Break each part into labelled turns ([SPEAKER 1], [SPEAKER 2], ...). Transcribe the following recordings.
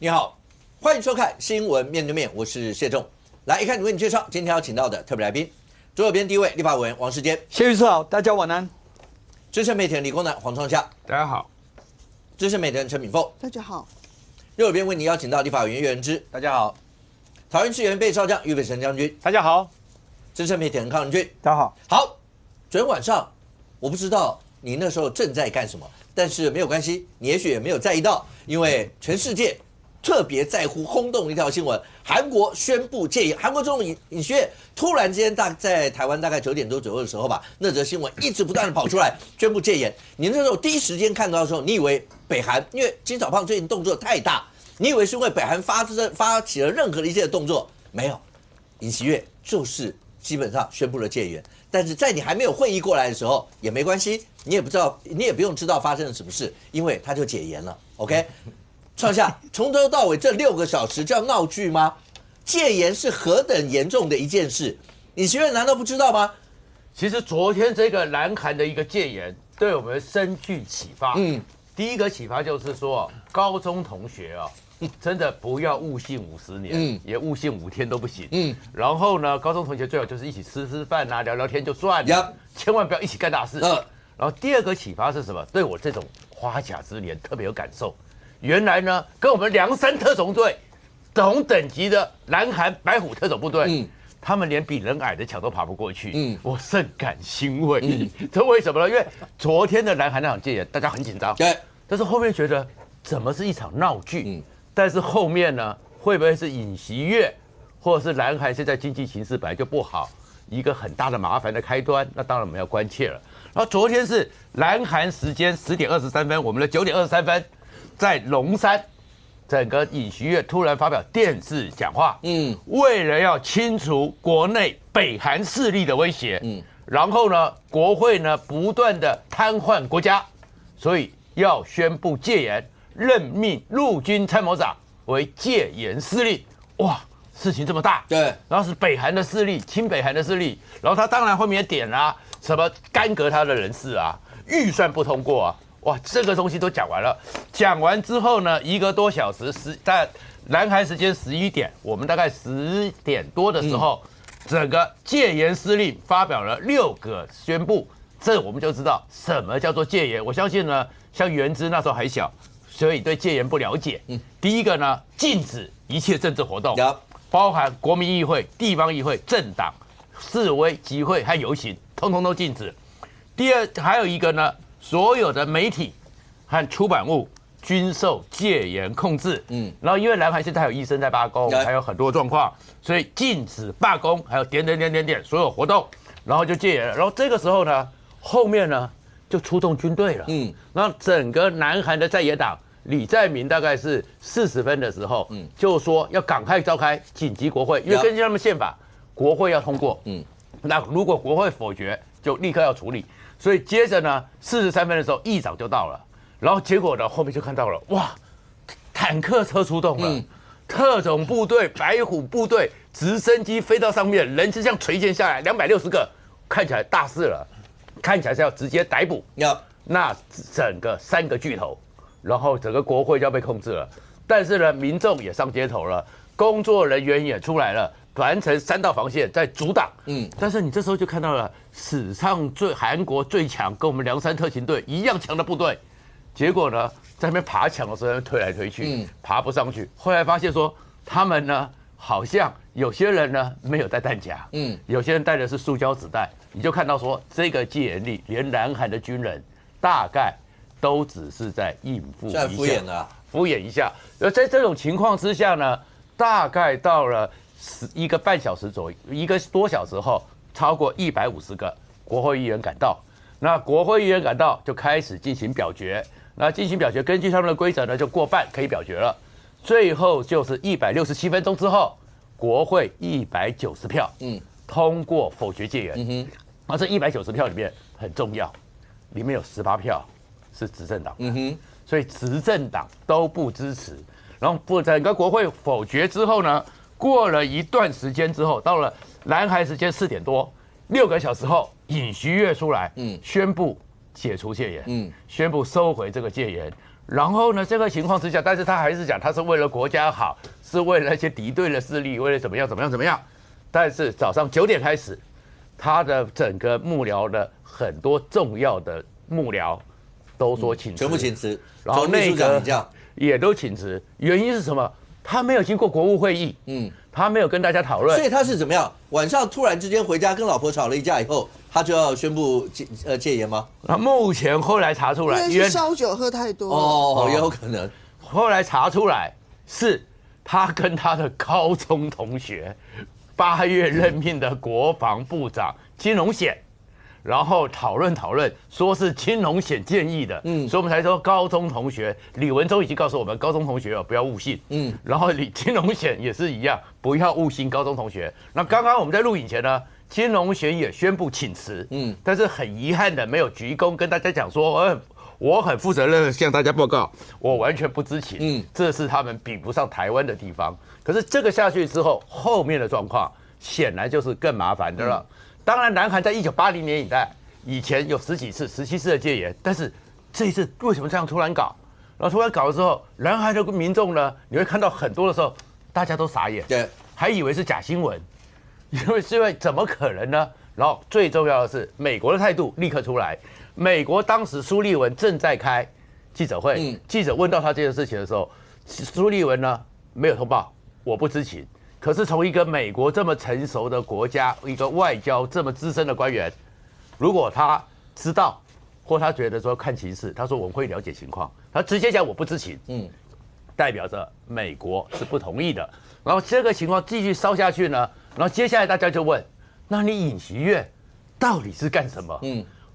[SPEAKER 1] 你好，欢迎收看《新闻面对面》，我是谢仲。来，一看你为你介绍，今天要请到的特别来宾，左手边第一位立法委员王世坚，
[SPEAKER 2] 谢律师好，大家晚安。
[SPEAKER 1] 资深媒体人理工男黄创夏，
[SPEAKER 3] 大家好；
[SPEAKER 1] 资深媒体人陈敏凤，
[SPEAKER 4] 大家好；
[SPEAKER 1] 右手边为你邀请到立法委员岳仁之，
[SPEAKER 2] 大家好；
[SPEAKER 1] 桃园市议员备少将俞北辰将军，
[SPEAKER 2] 大家好；
[SPEAKER 1] 资深媒体人康仁俊，
[SPEAKER 2] 大家好。
[SPEAKER 1] 好，昨天晚上我不知道你那时候正在干什么，但是没有关系，你也许也没有在意到，因为全世界特别在乎轰动的一条新闻，韩国宣布戒严。韩国总统尹锡悦突然间在台湾大概9点多左右的时候吧，那则新闻一直不断的跑出来，宣布戒严。你那时候第一时间看到的时候，你以为北韩因为金小胖最近动作太大，你以为是因为北韩发起了任何的一些动作，没有，尹锡悦就是基本上宣布了戒严。但是在你还没有会意过来的时候也没关系，你也不知道，你也不用知道发生了什么事，因为他就解严了。OK。创下从头到尾这6个小时叫闹剧吗？戒严是何等严重的一件事，尹锡悦难道不知道吗？
[SPEAKER 3] 其实昨天这个南韩的一个戒严，对我们深具启发。第一个启发就是说，高中同学真的不要误信50年，也误信5天都不行。然后呢，高中同学最好就是一起吃饭啊，聊聊天就算了，千万不要一起干大事。然后第二个启发是什么？对我这种花甲之年特别有感受。原来呢，跟我们梁山特种队同等级的南韩白虎特种部队，他们连比人矮的墙都爬不过去，我甚感欣慰。这为什么呢？因为昨天的南韩那场戒严，大家很紧张，对，但是后面觉得怎么是一场闹剧？但是后面呢，会不会是尹锡悦，或者是南韩现在经济形势本来就不好，一个很大的麻烦的开端？那当然我们要关切了。然后昨天是南韩时间10点23分，我们的9点23分。在龙山，整个尹锡悦突然发表电视讲话，为了要清除国内北韩势力的威胁，然后呢，国会呢不断的瘫痪国家，所以要宣布戒严，任命陆军参谋长为戒严司令。哇，事情这么大，对，然后是北韩的势力，亲北韩的势力，然后他当然后面也点啊，什么干戈他的人事啊，预算不通过啊。哇，这个东西都讲完了。讲完之后呢，1个多小时，在南韩时间11点，我们大概10点多的时候，整个戒严司令发表了6个宣布，这我们就知道什么叫做戒严。我相信呢，像元之那时候还小，所以对戒严不了解。第一个呢，禁止一切政治活动，包含国民议会、地方议会、政党、示威、集会和游行，通通都禁止。第二，还有一个呢。所有的媒体和出版物均受戒严控制。然后因为南韩现在还有医生在罢工，还有很多状况，所以禁止罢工，还有点所有活动，然后就戒严了。然后这个时候呢，后面呢就出动军队了。然后整个南韩的在野党李在明大概是40分的时候，就说要赶快召开紧急国会，因为根据他们宪法，国会要通过。那如果国会否决，就立刻要处理。所以接着呢，43分的时候，议长就到了，然后结果呢，后面就看到了，哇，坦克车出动了，特种部队、白虎部队、直升机飞到上面，人就这样垂涎下来，260个，看起来大事了，看起来是要直接逮捕。那整个3个巨头，然后整个国会就要被控制了。但是呢，民众也上街头了，工作人员也出来了。完成3道防线在阻挡，但是你这时候就看到了史上韩国最强，跟我们梁山特勤队一样强的部队，结果呢，在那边爬墙的时候推来推去，爬不上去。后来发现说，他们呢好像有些人呢没有带弹夹，有些人带的是塑胶子弹，你就看到说这个戒严令，连南韩的军人大概都只是在应付一下，敷衍一下。而在这种情况之下呢，大概到了1个半小时左右，1个多小时后，超过150个国会议员赶到。那国会议员赶到就开始进行表决。那进行表决，根据他们的规则呢，就过半可以表决了。最后就是167分钟之后，国会190票，通过否决戒严。而这190票里面很重要，里面有18票是执政党，所以执政党都不支持。然后整个国会否决之后呢？过了一段时间之后，到了南韩时间4点多，6个小时后，尹锡悦出来，宣布解除戒严，宣布收回这个戒严，然后呢，这个情况之下，但是他还是讲他是为了国家好，是为了那些敌对的势力，为了怎么样怎么样怎么样。但是早上9点开始，他的整个幕僚的很多重要的幕僚都说请辞，
[SPEAKER 1] 全部请辞，
[SPEAKER 3] 然后内阁也都请辞。原因是什么？他没有经过国务会议，他没有跟大家讨论，
[SPEAKER 1] 所以他是怎么样？晚上突然之间回家跟老婆吵了一架以后，他就要宣布戒严吗？
[SPEAKER 3] 那目前后来查出来，
[SPEAKER 2] 因为是烧酒喝太多
[SPEAKER 1] 哦，也有可能。
[SPEAKER 3] 后来查出来是他跟他的高中同学8月任命的国防部长金荣显，然后讨论，说是金荣显建议的，所以我们才说高中同学李文忠已经告诉我们，高中同学不要误信，然后金荣显也是一样，不要误信高中同学。那刚刚我们在录影前呢，金荣显也宣布请辞，但是很遗憾的没有鞠躬跟大家讲说，我很负责任的向大家报告，我完全不知情，这是他们比不上台湾的地方。可是这个下去之后，后面的状况显然就是更麻烦的了。当然，南韩在1980年以前有10几次、17次的戒严，但是这一次为什么这样突然搞？然后突然搞的时候，南韩的民众呢，你会看到很多的时候，大家都傻眼，
[SPEAKER 1] 对，
[SPEAKER 3] 还以为是假新闻，因为怎么可能呢？然后最重要的是，美国的态度立刻出来。美国当时苏利文正在开记者会，记者问到他这件事情的时候，苏利文呢没有通报，我不知情。可是从一个美国这么成熟的国家，一个外交这么资深的官员，如果他知道，或他觉得说看情势，他说我们会了解情况，他直接讲我不知情，代表着美国是不同意的。然后这个情况继续烧下去呢，然后接下来大家就问，那你尹锡悦到底是干什么？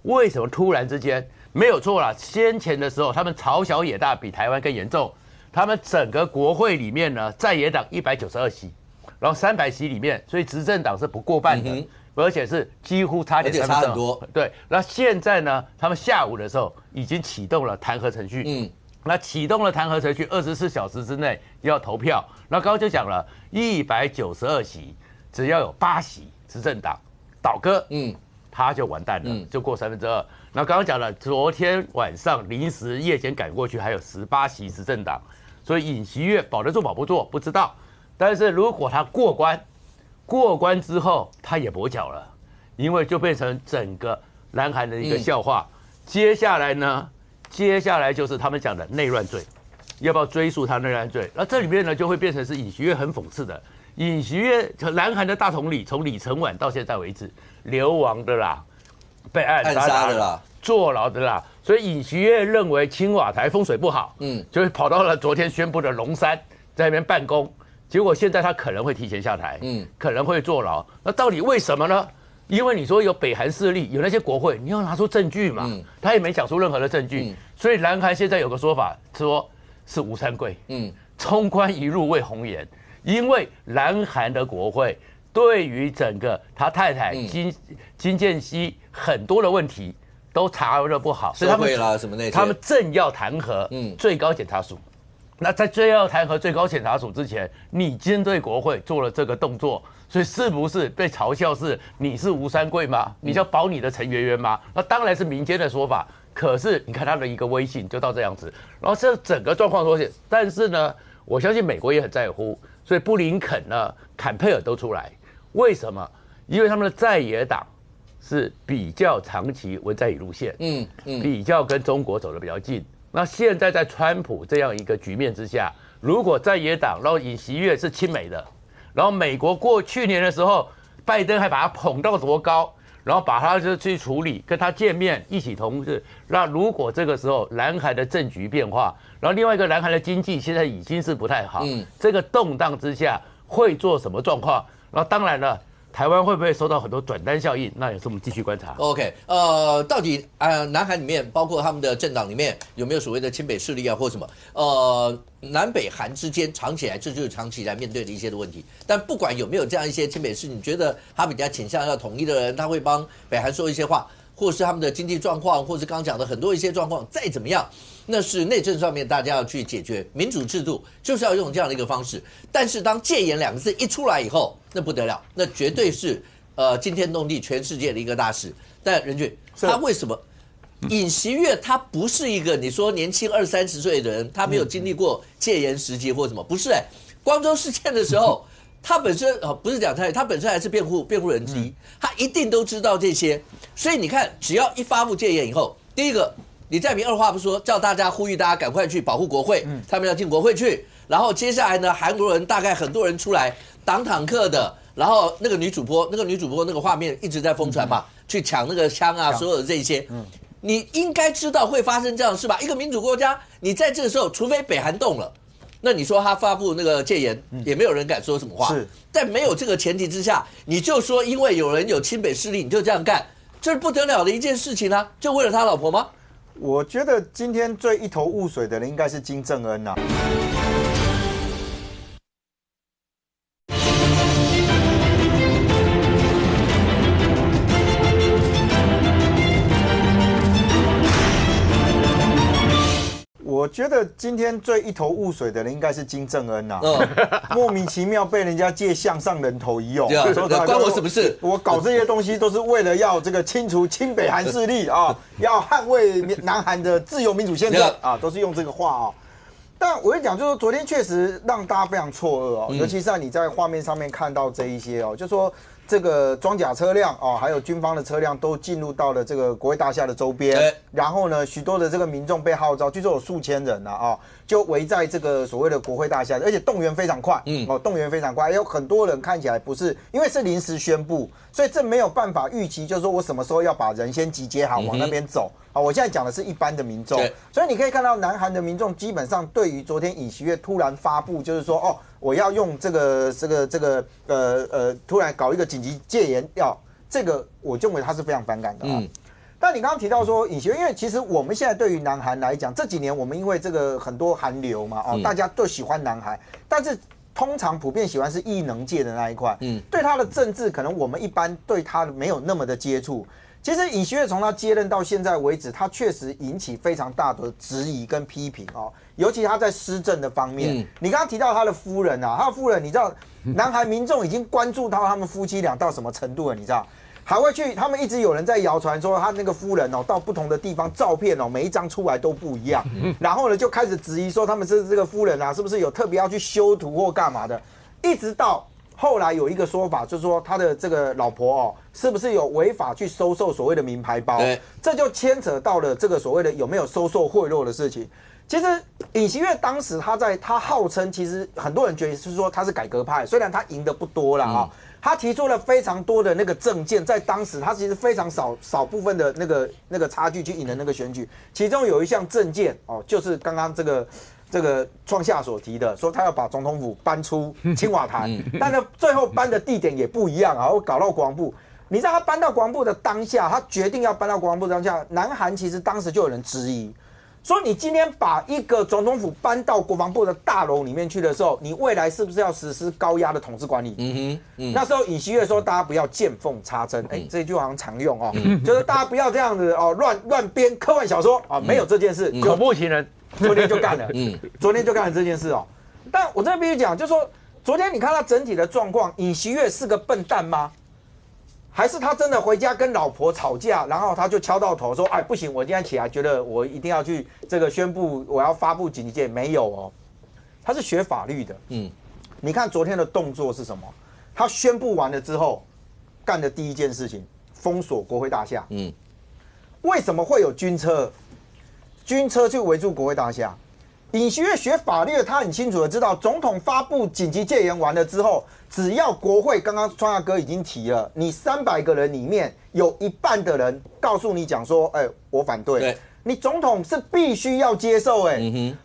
[SPEAKER 3] 为什么突然之间没有错啦？先前的时候，他们朝小野大比台湾更严重，他们整个国会里面呢，在野党192席。然后300席里面，所以执政党是不过半的，而且是几乎差点
[SPEAKER 1] 差很多。
[SPEAKER 3] 对，那现在呢，他们下午的时候已经启动了弹劾程序。那启动了弹劾程序，24小时之内要投票。那刚刚就讲了，192席，只要有8席执政党倒戈，他就完蛋了，就过2/3。那刚刚讲了，昨天晚上临时夜间赶过去，还有18席执政党，所以尹锡悦保得住保不住，不知道。但是如果他过关之后，他也跛脚了，因为就变成整个南韩的一个笑话。接下来就是他们讲的内乱罪，要不要追溯他内乱罪？那这里面呢，就会变成是尹锡悦很讽刺的。尹锡悦，南韩的大统领，从李承晚到现在为止，流亡的啦，被暗杀的啦，坐牢的啦。所以尹锡悦认为青瓦台风水不好，就跑到了昨天宣布的龙山，在那边办公。结果现在他可能会提前下台，可能会坐牢。那到底为什么呢？因为你说有北韩势力，有那些国会，你要拿出证据嘛。他也没讲出任何的证据，所以南韩现在有个说法，说是吴三桂，冲冠一怒为红颜。因为南韩的国会对于整个他太太金建熙很多的问题都查得不好，
[SPEAKER 1] 所以他
[SPEAKER 3] 们正要弹劾最高检察署。那在最要弹劾最高检察署之前，你针对国会做了这个动作，所以是不是被嘲笑是你是吴三桂吗？你要保你的陈圆圆吗？那当然是民间的说法。可是你看他的一个微信就到这样子，然后这整个状况都是，但是呢，我相信美国也很在乎，所以布林肯呢、坎佩尔都出来，为什么？因为他们的在野党是比较长期文在寅路线，比较跟中国走得比较近。那现在在川普这样一个局面之下，如果在野党，然后尹锡悦是亲美的，然后美国去年的时候，拜登还把他捧到多高，然后把他就去处理，跟他见面，一起同事。那如果这个时候南韩的政局变化，然后另外一个南韩的经济现在已经是不太好，这个动荡之下会做什么状况？然后当然了。台湾会不会受到很多转单效应？那也是我们继续观察。
[SPEAKER 1] OK， 到底南韩里面，包括他们的政党里面，有没有所谓的亲北势力啊，或什么？南北韩之间长期以来，这就是长期以来面对的一些的问题。但不管有没有这样一些亲北势力，你觉得他比较倾向要统一的人，他会帮北韩说一些话，或是他们的经济状况，或是刚刚讲的很多一些状况，再怎么样，那是内政上面大家要去解决。民主制度就是要用这样的一个方式。但是当戒严2个字一出来以后，那不得了，那绝对是惊天动地全世界的一个大事。但任俊他为什么尹锡悦他不是一个你说年轻20-30岁的人，他没有经历过戒严时期或什么，不是光州事件的时候，他本身不是讲他本身还是辩护人之一，他一定都知道这些。所以你看，只要一发布戒严以后，第一个李在明二话不说，叫大家呼吁大家赶快去保护国会，他们要进国会去。然后接下来呢，韩国人大概很多人出来挡坦克的。然后那个女主播那个画面一直在疯传嘛，去抢那个枪啊，所有的这些，你应该知道会发生这样的事吧？一个民主国家，你在这个时候，除非北韩动了，那你说他发布那个戒严，也没有人敢说什么话。是，在没有这个前提之下，你就说因为有人有亲北势力，你就这样干，这是不得了的一件事情啊！就为了他老婆吗？
[SPEAKER 2] 我觉得今天最一头雾水的人应该是金正恩呐。我觉得今天最一头雾水的人应该是金正恩呐，莫名其妙被人家借向上人头一用，
[SPEAKER 1] 关我什么事？
[SPEAKER 2] 我搞这些东西都是为了要这个清除亲北韩势力啊，要捍卫南韩的自由民主宪政啊，都是用这个话啊。但我跟你讲，就是说昨天确实让大家非常错愕哦，尤其是你在画面上面看到这一些哦，就说。这个装甲车辆哦，还有军方的车辆都进入到了这个国会大厦的周边，然后呢，许多的这个民众被号召，据说有数千人啊，就围在这个所谓的国会大厦，而且动员非常快，动员非常快，有很多人看起来不是因为是临时宣布，所以这没有办法预期，就是说我什么时候要把人先集结好往那边走。我现在讲的是一般的民众，所以你可以看到南韩的民众基本上对于昨天尹锡悦突然发布，就是说我要用突然搞一个紧急戒严，这个我认为他是非常反感的啊。但你刚刚提到说尹锡悦，因为其实我们现在对于南韩来讲，这几年我们因为这个很多韩流嘛，大家都喜欢南韩，但是通常普遍喜欢是艺能界的那一块，对他的政治可能我们一般对他没有那么的接触。其实尹锡悦从他接任到现在为止，他确实引起非常大的质疑跟批评尤其他在施政的方面。你刚刚提到他的夫人啊，他的夫人，你知道南韩民众已经关注到他们夫妻俩到什么程度了？你知道，还会去，他们一直有人在谣传说他那个夫人到不同的地方照片每一张出来都不一样，然后呢就开始质疑说他们这个夫人啊，是不是有特别要去修图或干嘛的，一直到。后来有一个说法，就是说他的这个老婆是不是有违法去收受所谓的名牌包？这就牵扯到了这个所谓的有没有收受贿赂的事情。其实尹锡悦当时他号称，其实很多人觉得是说他是改革派，虽然他赢的不多啦他提出了非常多的那个政见，在当时他其实非常少部分的那个差距去赢的那个选举，其中有一项政见就是刚刚这个创夏所提的，说他要把总统府搬出青瓦台，但是最后搬的地点也不一样搞到国防部。你知道他搬到国防部的当下，他决定要搬到国防部的当下，南韩其实当时就有人质疑，说你今天把一个总统府搬到国防部的大楼里面去的时候，你未来是不是要实施高压的统治管理？那时候尹锡悦说大家不要见缝插针，这句好像常用就是大家不要这样子乱编科幻小说没有这件事，
[SPEAKER 3] 恐怖情人。
[SPEAKER 2] 昨天就干了，昨天就干了这件事但我这边必须讲，就是说，昨天你看他整体的状况，尹锡悦是个笨蛋吗？还是他真的回家跟老婆吵架，然后他就敲到头说，不行，我今天起来觉得我一定要去这个宣布，我要发布紧急戒严？没有他是学法律的，你看昨天的动作是什么？他宣布完了之后，干的第一件事情，封锁国会大厦。为什么会有军车？军车去围住国会大厦，尹锡悦学法律的，他很清楚的知道，总统发布紧急戒严完了之后，只要国会刚刚创夏哥已经提了，你300个人里面有一半的人告诉你讲说，我反对，你总统是必须要接受，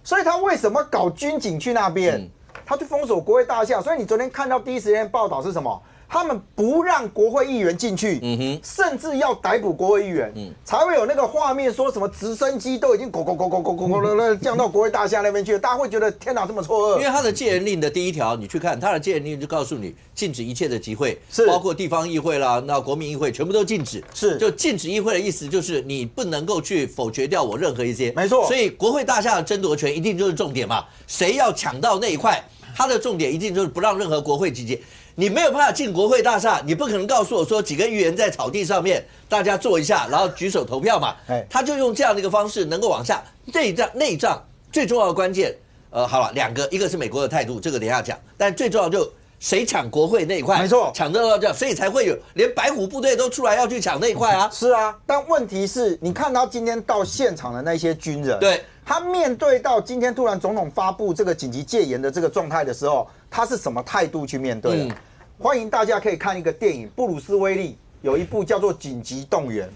[SPEAKER 2] 所以他为什么搞军警去那边？他去封锁国会大厦，所以你昨天看到第一时间报道是什么？他们不让国会议员进去，甚至要逮捕国会议员，才会有那个画面，说什么直升机都已经降到国会大厦那边去了，大家会觉得天哪，这么错愕。
[SPEAKER 1] 因为他的戒严令的第一条，你去看他的戒严令就告诉你，禁止一切的集会，包括地方议会啦，那国民议会全部都禁止。就禁止议会的意思就是你不能够去否决掉我任何一些。
[SPEAKER 2] 没错。
[SPEAKER 1] 所以国会大厦的争夺权一定就是重点嘛，谁要抢到那一块，他的重点一定就是不让任何国会集结。你没有办法进国会大厦，你不可能告诉我说几个议员在草地上面大家坐一下，然后举手投票嘛。他就用这样的一个方式能够往下内账最重要的关键，好了，两个，一个是美国的态度，这个等一下讲，但最重要就谁抢国会那一块，
[SPEAKER 2] 没错，
[SPEAKER 1] 抢得到这样，所以才会有连白虎部队都出来要去抢那一块啊。
[SPEAKER 2] 是啊，但问题是你看到今天到现场的那些军人，
[SPEAKER 1] 对。
[SPEAKER 2] 他面对到今天突然总统发布这个紧急戒严的这个状态的时候，他是什么态度去面对的？欢迎大家可以看一个电影，布鲁斯威利有一部叫做《紧急动员》，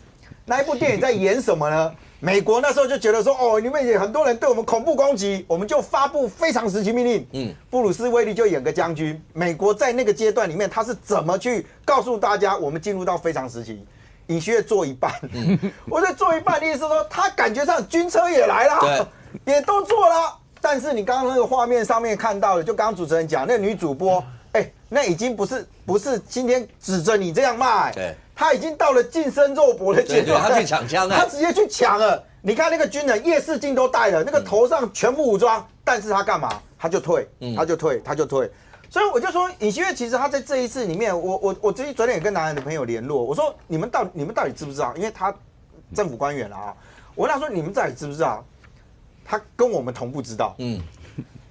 [SPEAKER 2] 那一部电影在演什么呢？美国那时候就觉得说，哦，你们也很多人对我们恐怖攻击，我们就发布非常时期命令。布鲁斯威利就演个将军，美国在那个阶段里面，他是怎么去告诉大家，我们进入到非常时期？尹学做一半，我在做一半的意思是说，他感觉上军车也来了，也都做了，但是你刚刚那个画面上面看到的，就刚刚主持人讲，那女主播，那已经不是今天指着你这样骂，他已经到了近身肉搏的阶段，
[SPEAKER 1] 他去抢枪，
[SPEAKER 2] 他直接去抢了。你看那个军人夜视镜都戴了，那个头上全副武装，但是他干嘛？他就退，他就退。所以我就说，尹锡悦其实他在这一次里面，我昨天也跟南韩的朋友联络，我说你们到底知不知道？因为他政府官员了啊，我问他说你们到底知不知道？他跟我们同步知道。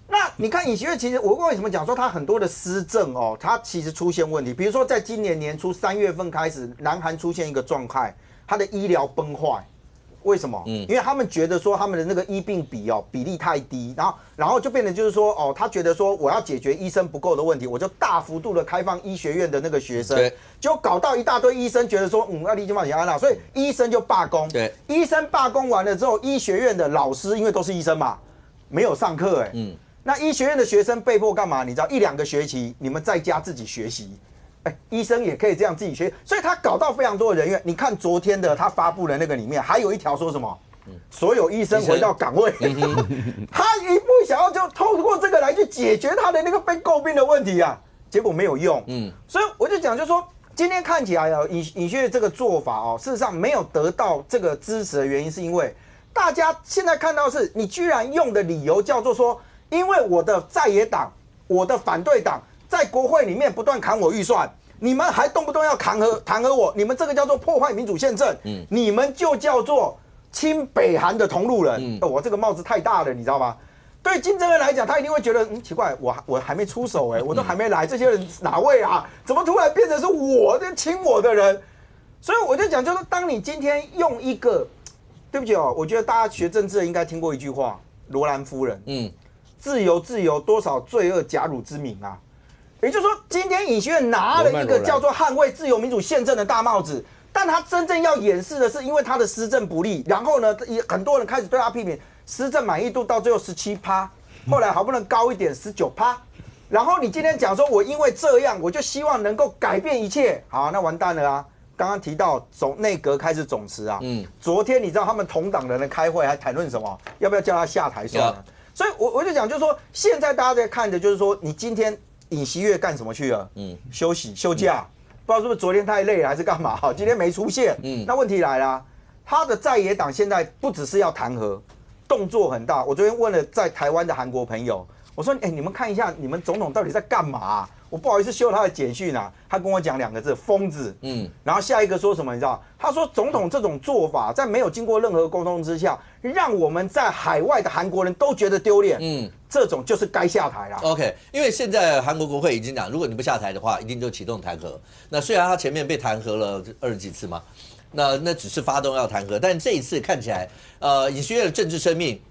[SPEAKER 2] 那你看尹锡悦，其实我为什么讲说他很多的施政哦，他其实出现问题，比如说在今年年初3月份开始，南韩出现一个状态，他的医疗崩坏。为什么？因为他们觉得说他们的那个医病比例太低，然后就变成就是说他觉得说我要解决医生不够的问题，我就大幅度的开放医学院的那个学生，就搞到一大堆医生觉得说要立即放安了，所以医生就罢工。对，医生罢工完了之后，医学院的老师因为都是医生嘛，没有上课那医学院的学生被迫干嘛？你知道1-2个学期你们在家自己学习。医生也可以这样自己学，所以他搞到非常多的人员。你看昨天的他发布的那个里面，还有一条说什么？所有医生回到岗位。他一步想要就透过这个来去解决他的那个被诟病的问题啊，结果没有用。所以我就讲，就说今天看起来尹锡悦这个做法事实上没有得到这个支持的原因，是因为大家现在看到是你居然用的理由叫做说，因为我的在野党、我的反对党在国会里面不断砍我预算。你们还动不动要弹劾我，你们这个叫做破坏民主宪政，你们就叫做亲北韩的同路人。我这个帽子太大了，你知道吗？对金正恩来讲，他一定会觉得奇怪，我还没出手我都还没来，这些人哪位啊？怎么突然变成是我的亲我的人？所以我就讲，就是当你今天用一个，对不起我觉得大家学政治应该听过一句话，罗兰夫人，自由多少罪恶假汝之名啊！也就是说，今天尹锡悦拿了一个叫做捍卫自由民主宪政的大帽子，但他真正要掩饰的是，因为他的施政不力，然后呢，很多人开始对他批评，施政满意度到最后17%，后来好不容易高一点19%，然后你今天讲说我因为这样，我就希望能够改变一切，好，那完蛋了啊！刚刚提到内阁开始总辞啊，昨天你知道他们同党的人开会还谈论什么？要不要叫他下台算了？所以我就讲，就是说，现在大家在看的就是说，你今天。尹锡悦干什么去了？休假，不知道是不是昨天太累了还是干嘛？今天没出现。那问题来了，他的在野党现在不只是要弹劾，动作很大。我昨天问了在台湾的韩国朋友，我说：你们看一下，你们总统到底在干嘛我不好意思修他的简讯啊，他跟我讲2个字：疯子。然后下一个说什么？你知道？他说总统这种做法，在没有经过任何沟通之下，让我们在海外的韩国人都觉得丢脸。这种就是该下台了。
[SPEAKER 1] OK， 因为现在韩国国会已经讲，如果你不下台的话，一定就启动弹劾。那虽然他前面被弹劾了20几次嘛，那只是发动要弹劾，但这一次看起来，尹锡悦的政治生命，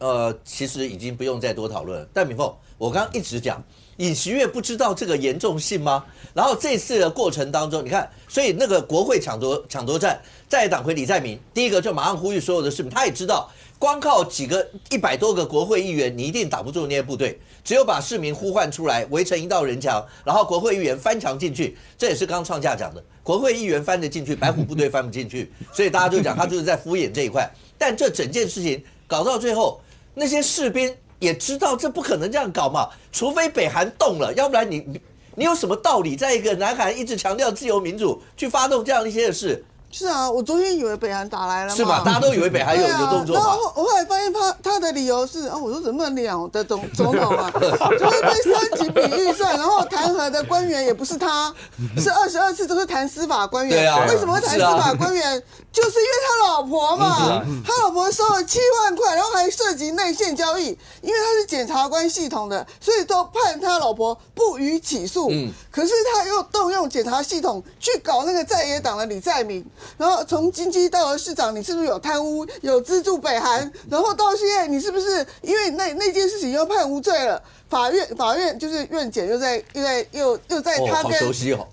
[SPEAKER 1] 其实已经不用再多讨论了。但敏凤，我刚刚一直讲。尹锡悦不知道这个严重性吗？然后这次的过程当中，你看，所以那个国会抢夺战，在野党魁李在明第一个就马上呼吁所有的市民，他也知道，光靠几个100多个国会议员，你一定挡不住那些部队，只有把市民呼唤出来，围成一道人墙，然后国会议员翻墙进去，这也是刚创价讲的，国会议员翻得进去，白虎部队翻不进去，所以大家就讲他就是在敷衍这一块。但这整件事情搞到最后，那些士兵。也知道这不可能这样搞嘛，除非北韩动了，要不然你有什么道理在一个南韩一直强调自由民主去发动这样一些事？
[SPEAKER 4] 是啊，我昨天以为北韩打来了嘛，
[SPEAKER 1] 是吧？大家都以为北韩有动作
[SPEAKER 4] 然后
[SPEAKER 1] 嘛。
[SPEAKER 4] 我后来发现他的理由是我说怎么两的总统啊，就是被3级比预算，然后弹劾的官员也不是他，是22次都是弹司法官员。
[SPEAKER 1] 对啊，
[SPEAKER 4] 为什么会弹司法官员？就是因为他老婆嘛，他老婆收了7万块，然后还涉及内线交易，因为他是检察官系统的，所以都判他老婆不予起诉。可是他又动用检察系统去搞那个在野党的李在明，然后从经济到市长，你是不是有贪污，有资助北韩？然后到现在你是不是因为那件事情又判无罪了？法院就是院检又在他跟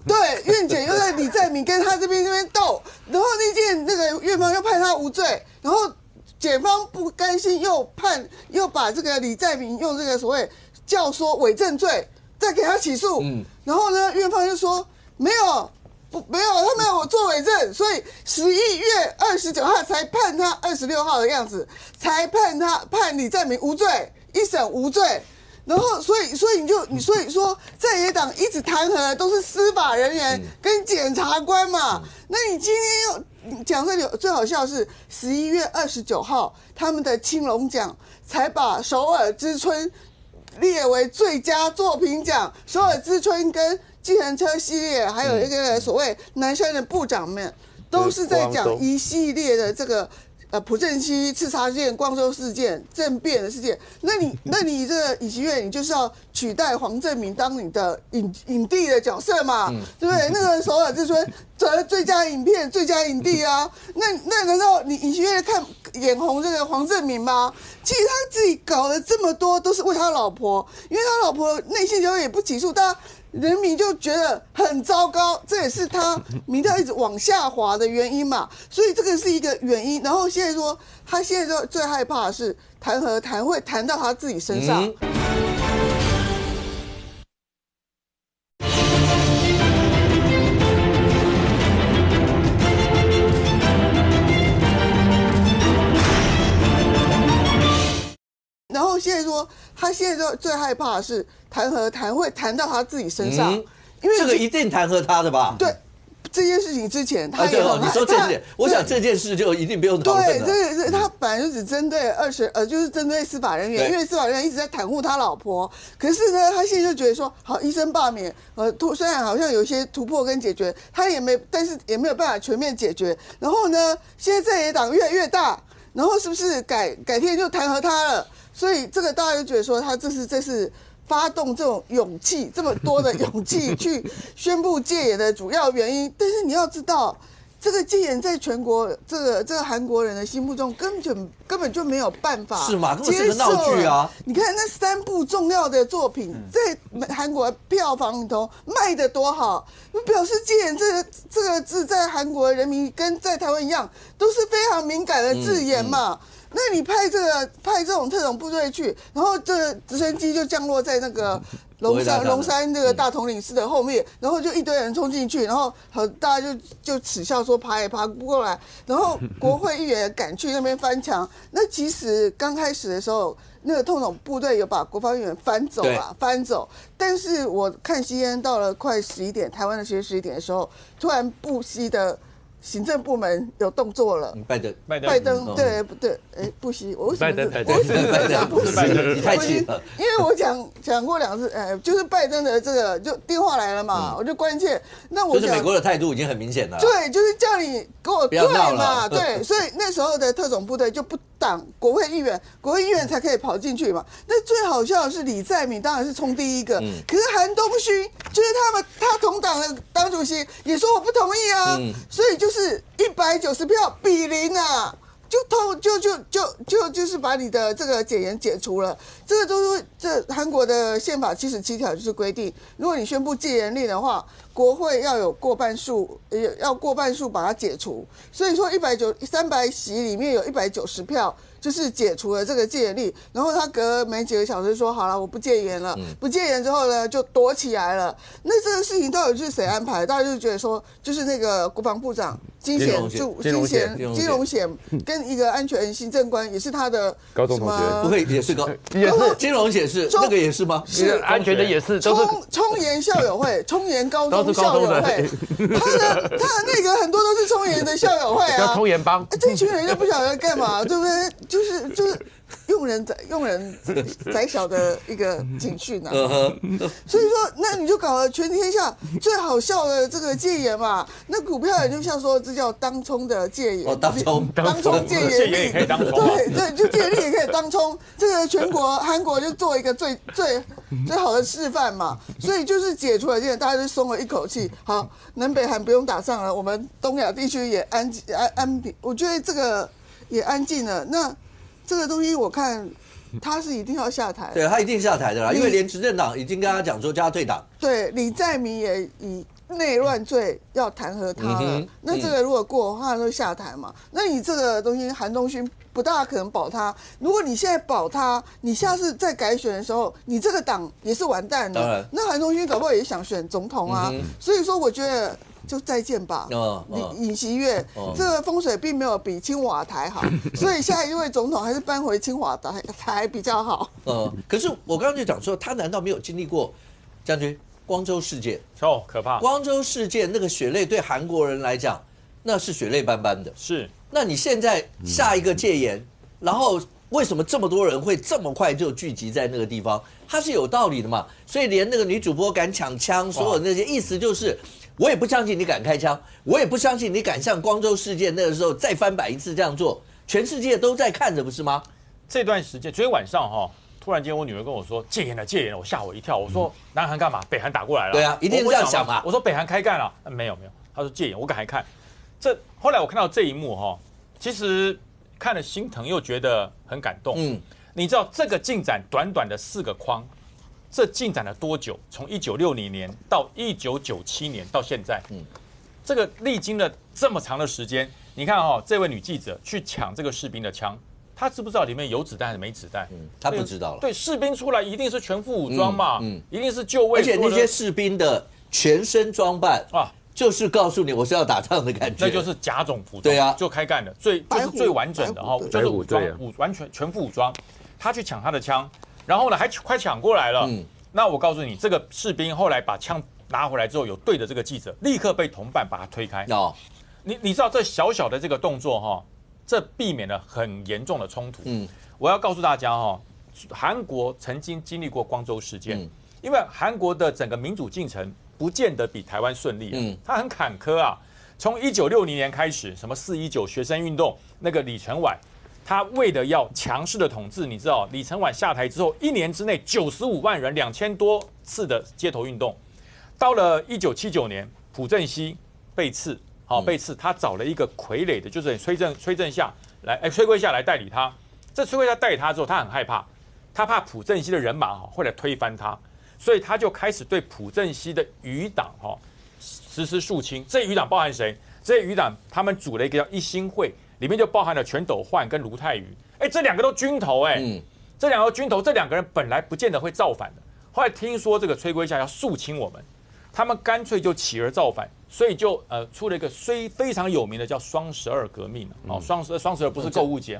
[SPEAKER 4] 对院检又在李在明跟他这边斗，然后那个院方又判他无罪，然后检方不甘心又把这个李在明用这个所谓教唆伪证罪再给他起诉，然后呢院方就说没有，他没有做伪证，所以11月29号才判他26号的样子，才判李在明无罪，一审无罪。然后，所以说，在野党一直弹劾的都是司法人员跟检察官嘛。那你今天又讲这里最好笑的是11月29号，他们的青龙奖才把《首尔之春》列为最佳作品奖，《首尔之春》跟计程车系列，还有一个所谓男生的部长们，都是在讲一系列的这个。朴正熙刺杀事件、光州事件、政变的事件，那你这个尹锡悦，你就是要取代黄正明当你的影帝的角色嘛，对不对？那个首尔之春得最佳影片、最佳影帝啊，那难道你尹锡悦眼红这个黄正明吗？其实他自己搞了这么多，都是为他老婆，因为他老婆内线交易也不起诉，人民就觉得很糟糕，这也是他民调一直往下滑的原因嘛，所以这个是一个原因。然后现在说，他现在最害怕的是弹劾会弹到他自己身上。然后现在说，他现在最害怕的是弹劾会弹到他自己身上，因为
[SPEAKER 1] 这个一定弹劾他的吧？
[SPEAKER 4] 对，这件事情之前他也
[SPEAKER 1] 你说这件，我想这件事就一定不用讨论了。
[SPEAKER 4] 对，这他本来就只针对就是针对司法人员，因为司法人员一直在袒护他老婆。可是呢，他现在就觉得说，好，医生罢免，虽然好像有一些突破跟解决，但是也没有办法全面解决。然后呢，现在在野党越来越大，然后是不是改天就弹劾他了？所以这个大家就觉得说，他这是发动这种勇气，这么多的勇气去宣布戒严的主要原因。但是你要知道，这个戒严在全国这个韩国人的心目中根本就没有办法
[SPEAKER 1] 是吗？根本是个闹剧啊！
[SPEAKER 4] 你看那3部重要的作品在韩国票房里头卖得多好，表示戒严这个字在韩国人民跟在台湾一样，都是非常敏感的字眼嘛。那你派这种特种部队去，然后这个直升机就降落在那个龙山这个大统领室的后面，然后就一堆人冲进去，然后大家就耻笑说爬也爬不过来，然后国会议员赶去那边翻墙。那其实刚开始的时候，那个特种部队有把国防议员翻走，但是我看CNN到了快11点，台湾的时间11点的时候，突然布希的行政部门有动作了，拜登，对不对？不惜，我为什么讲不惜？
[SPEAKER 1] 你太气了，
[SPEAKER 4] 因为我讲过2次，就是拜登的这个就电话来了嘛，我就关切。那我
[SPEAKER 1] 就是美国的态度已经很明显了，
[SPEAKER 4] 对，就是叫你给我退嘛，对，所以那时候的特种部队就不挡国会议员，国会议员才可以跑进去嘛。那最好笑的是李在明当然是冲第一个，可是韩东勋就是他同党的党主席也说我不同意啊，所以就是190票比0啊。就是把你的这个解严解除了，这个都是这韩国的宪法77条就是规定，如果你宣布戒严令的话，国会要有过半数，要过半数把它解除。所以说300席里面有190票，就是解除了这个戒严令。然后他隔没几个小时说好了，我不戒严了。不戒严之后呢，就躲起来了。那这个事情到底是谁安排？大家就觉得说，就是那个国防部长金荣贤跟一个安全行政官，也是他的
[SPEAKER 3] 高中同学，
[SPEAKER 1] 不会也是金荣贤是那个也是吗？
[SPEAKER 3] 是安全的也是，都是
[SPEAKER 4] 冲研校友会、冲研高中
[SPEAKER 3] 是高中的，
[SPEAKER 4] 他的那个很多都是冲研的校友会啊，
[SPEAKER 3] 叫冲研帮。
[SPEAKER 4] 这群人就不晓得干嘛，对不对？就是用人宰小的一个警讯啊。所以说，那你就搞了全天下最好笑的这个戒严嘛。那股票也就像说，这叫当冲的戒严。
[SPEAKER 1] 当
[SPEAKER 4] 冲戒严
[SPEAKER 3] 也可以当冲。
[SPEAKER 4] 对，就戒严令也可以当冲。这个全国韩国就做一个最好的示范嘛。所以就是解除了戒严，大家就松了一口气。好，南北韩不用打仗了，我们东亚地区也安平。我觉得这个也安静了。那这个东西我看他是一定要下台，
[SPEAKER 1] 对他一定下台的啦，因为连执政党已经跟他讲说叫他退党。
[SPEAKER 4] 对，李在明也以内乱罪要弹劾他了。那这个如果过的话，就下台嘛。那你这个东西，韩东勋不大可能保他。如果你现在保他，你下次再改选的时候，你这个党也是完蛋的。那韩东勋搞不好也想选总统啊。所以说，我觉得。就再见吧，尹锡悦，这个风水并没有比青瓦台好，所以下一位总统还是搬回青瓦台比较好。
[SPEAKER 1] 可是我刚刚就讲说，他难道没有经历过将军光州事件？
[SPEAKER 3] 可怕！
[SPEAKER 1] 光州事件那个血泪对韩国人来讲，那是血泪斑斑的。
[SPEAKER 3] 是，
[SPEAKER 1] 那你现在下一个戒严，然后为什么这么多人会这么快就聚集在那个地方？它是有道理的嘛？所以连那个女主播敢抢枪，所有那些意思就是。我也不相信你敢开枪，我也不相信你敢像光州事件那个时候再翻版一次这样做，全世界都在看着，不是吗？
[SPEAKER 5] 这段时间，昨天晚上突然间我女儿跟我说戒严了，戒严了，我吓我一跳。我说南韩干嘛？北韩打过来了。
[SPEAKER 1] 对啊，一定是这样想嘛。
[SPEAKER 5] 我说北韩开干了，没有。他说戒严，我赶快看。后来我看到这一幕其实看了心疼又觉得很感动。你知道这个进展短短的4个框。这进展了多久？从1960年到1997年到现在，这个历经了这么长的时间。你看这位女记者去抢这个士兵的枪，她知不知道里面有子弹还是没子弹？
[SPEAKER 1] 她不知道了。
[SPEAKER 5] 对，士兵出来一定是全副武装嘛，一定是就位。
[SPEAKER 1] 而且那些士兵的全身装扮就是告诉你我是要打仗的感觉。
[SPEAKER 5] 那就是甲种服装，
[SPEAKER 1] 对啊，
[SPEAKER 5] 就开干的，就是最完整的就是武装，完全全副武装。他去抢他的枪。然后呢，还快抢过来了。那我告诉你，这个士兵后来把枪拿回来之后，有对着这个记者，立刻被同伴把他推开。你知道这小小的这个动作这避免了很严重的冲突。我要告诉大家韩国曾经经历过光州事件，因为韩国的整个民主进程不见得比台湾顺利，它很坎坷啊。从1960年开始，什么419学生运动，那个李承晚。他为了要强势的统治，你知道，李承晚下台之后，1年之内95万人，2000多次的街头运动。到了1979年，朴正熙被刺，他找了一个傀儡的，就是崔桂夏来代理他。这崔桂夏代理他之后，他很害怕，他怕朴正熙的人马会来推翻他，所以他就开始对朴正熙的余党实施肃清。这余党包含谁？这余党他们组了一个叫一心会。里面就包含了全斗焕跟卢泰愚，这2个都军头这2个军头，这2个人本来不见得会造反的，后来听说这个崔桂夏要肃清我们，他们干脆就起而造反，所以就出了一个非常有名的叫双12革命双12不是购物节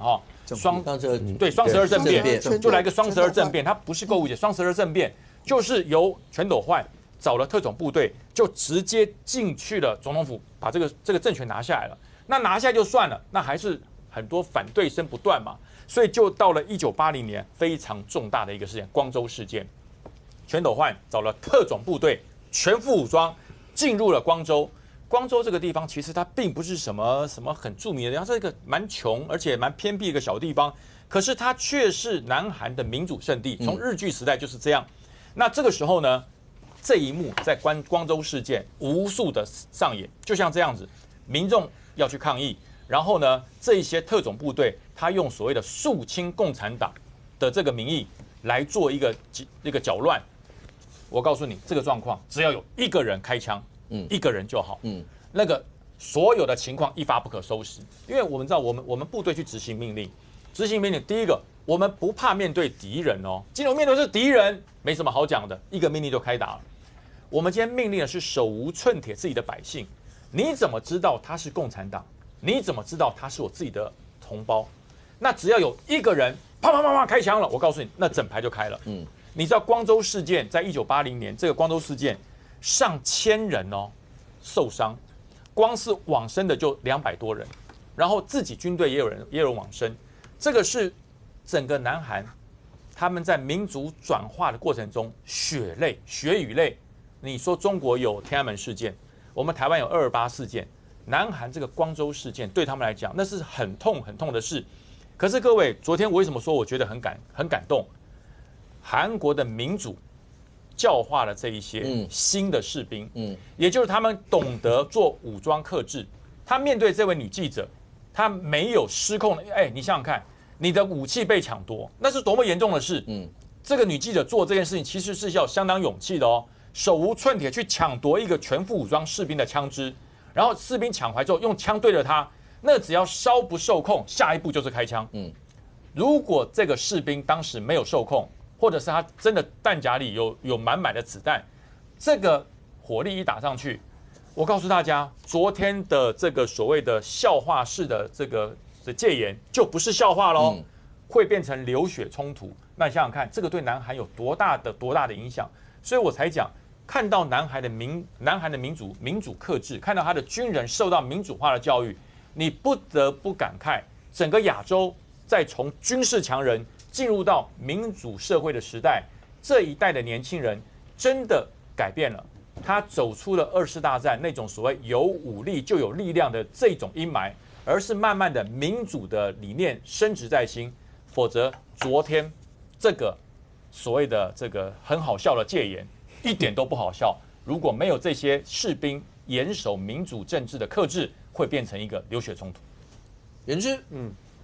[SPEAKER 5] 双12政变，就来个双12政变，它不是购物节，双12政变就是由全斗焕找了特种部队，就直接进去了总统府，把这个政权拿下来了。那拿下就算了，那还是很多反对声不断嘛，所以就到了1980年非常重大的一个事件——光州事件。全斗焕找了特种部队，全副武装进入了光州。光州这个地方其实它并不是什么很著名的地方，它是一个蛮穷而且蛮偏僻的一个小地方，可是它却是南韩的民主圣地，从日据时代就是这样。那这个时候呢，这一幕在光州事件无数的上演，就像这样子，民众要去抗议，然后呢，这一些特种部队他用所谓的肃清共产党的这个名义来做一个搅乱。我告诉你，这个状况只要有1个人开枪，1个人就好，那个所有的情况一发不可收拾。因为我们知道，我们部队去执行命令，第一个，我们不怕面对敌人今天面对的是敌人，没什么好讲的，1个命令就开打了。我们今天命令的是手无寸铁自己的百姓。你怎么知道他是共产党？你怎么知道他是我自己的同胞？那只要有1个人啪啪啪啪开枪了，我告诉你，那整排就开了。你知道光州事件在1980年，这个光州事件上千人哦受伤，光是往生的就200多人，然后自己军队也有人往生，这个是整个南韩他们在民族转化的过程中血与泪。你说中国有天安门事件，我们台湾有228事件，南韩这个光州事件对他们来讲那是很痛的事。可是各位，昨天我为什么说我觉得很感动？韩国的民主教化了这一些新的士兵，也就是他们懂得做武装克制。他面对这位女记者，他没有失控的。你想想看，你的武器被抢夺，那是多么严重的事。这个女记者做这件事情其实是要相当勇气的哦，手无寸铁去抢夺一个全副武装士兵的枪支，然后士兵抢回之后用枪对着他，那只要稍不受控，下一步就是开枪。如果这个士兵当时没有受控，或者是他真的弹夹里有满满的子弹，这个火力一打上去，我告诉大家，昨天的这个所谓的笑话式的这个戒严就不是笑话喽，会变成流血冲突。那你想想看，这个对南韩有多大的影响？所以我才讲，看到南韩的民主克制，看到他的军人受到民主化的教育，你不得不感慨，整个亚洲在从军事强人进入到民主社会的时代，这一代的年轻人真的改变了，他走出了2次大战那种所谓有武力就有力量的这种阴霾，而是慢慢的民主的理念深植在心。否则，昨天这个所谓的这个很好笑的戒严，一点都不好笑。如果没有这些士兵严守民主政治的克制，会变成一个流血冲突。
[SPEAKER 1] 元之，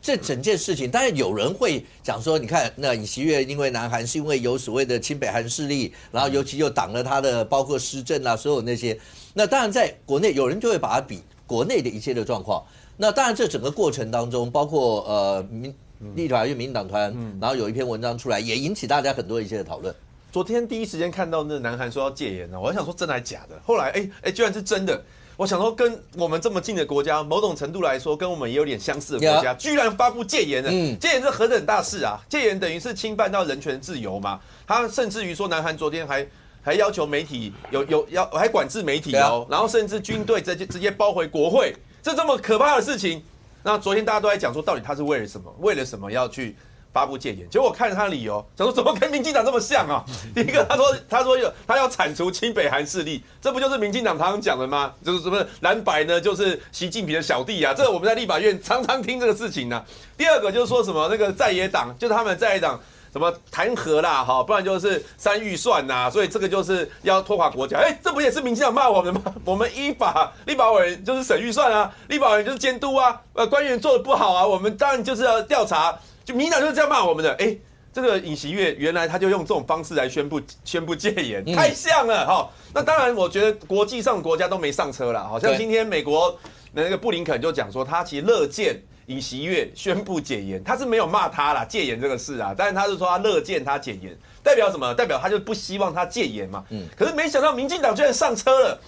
[SPEAKER 1] 这整件事情，当然有人会讲说，你看那尹锡悦因为南韩是因为有所谓的亲北韩势力，然后尤其又挡了他的包括施政啊，所有那些。那当然在国内有人就会把它比国内的一切的状况。那当然这整个过程当中，包括立法院民进党团，然后有一篇文章出来，也引起大家很多一些的讨论。
[SPEAKER 6] 昨天第一时间看到那南韩说要戒严呢，我还想说真的还假的，后来居然是真的。我想说，跟我们这么近的国家，某种程度来说，跟我们也有点相似的国家，居然发布戒严了。戒严是何等大事啊！戒严等于是侵犯到人权自由嘛。他甚至于说，南韩昨天还要求媒体还管制媒体哦，然后甚至军队直接包回国会，这么可怕的事情。那昨天大家都在讲说，到底他是为了什么？为了什么要去发布戒严？结果我看了他的理由，想说怎么跟民进党这么像啊？第一个，他说他要铲除亲北韩势力，这不就是民进党常常讲的吗？就是什么蓝白呢，就是习近平的小弟啊，这我们在立法院常常听这个事情呢。第二个就是说什么那个在野党，就是他们在野党什么弹劾啦，不然就是删预算呐，所以这个就是要拖垮国家。这不也是民进党骂我们吗？我们依法立法委员就是审预算啊，立法委员就是监督啊，官员做的不好啊，我们当然就是要调查。就民进党就是这样骂我们的。这个尹锡悦原来他就用这种方式来宣布戒严，太像了那当然，我觉得国际上国家都没上车了，好像今天美国那个布林肯就讲说，他其实乐见尹锡悦宣布解严，他是没有骂他啦戒严这个事啊，但是他是说他乐见他解严，代表什么？代表他就不希望他戒严嘛。可是没想到民进党居然上车了。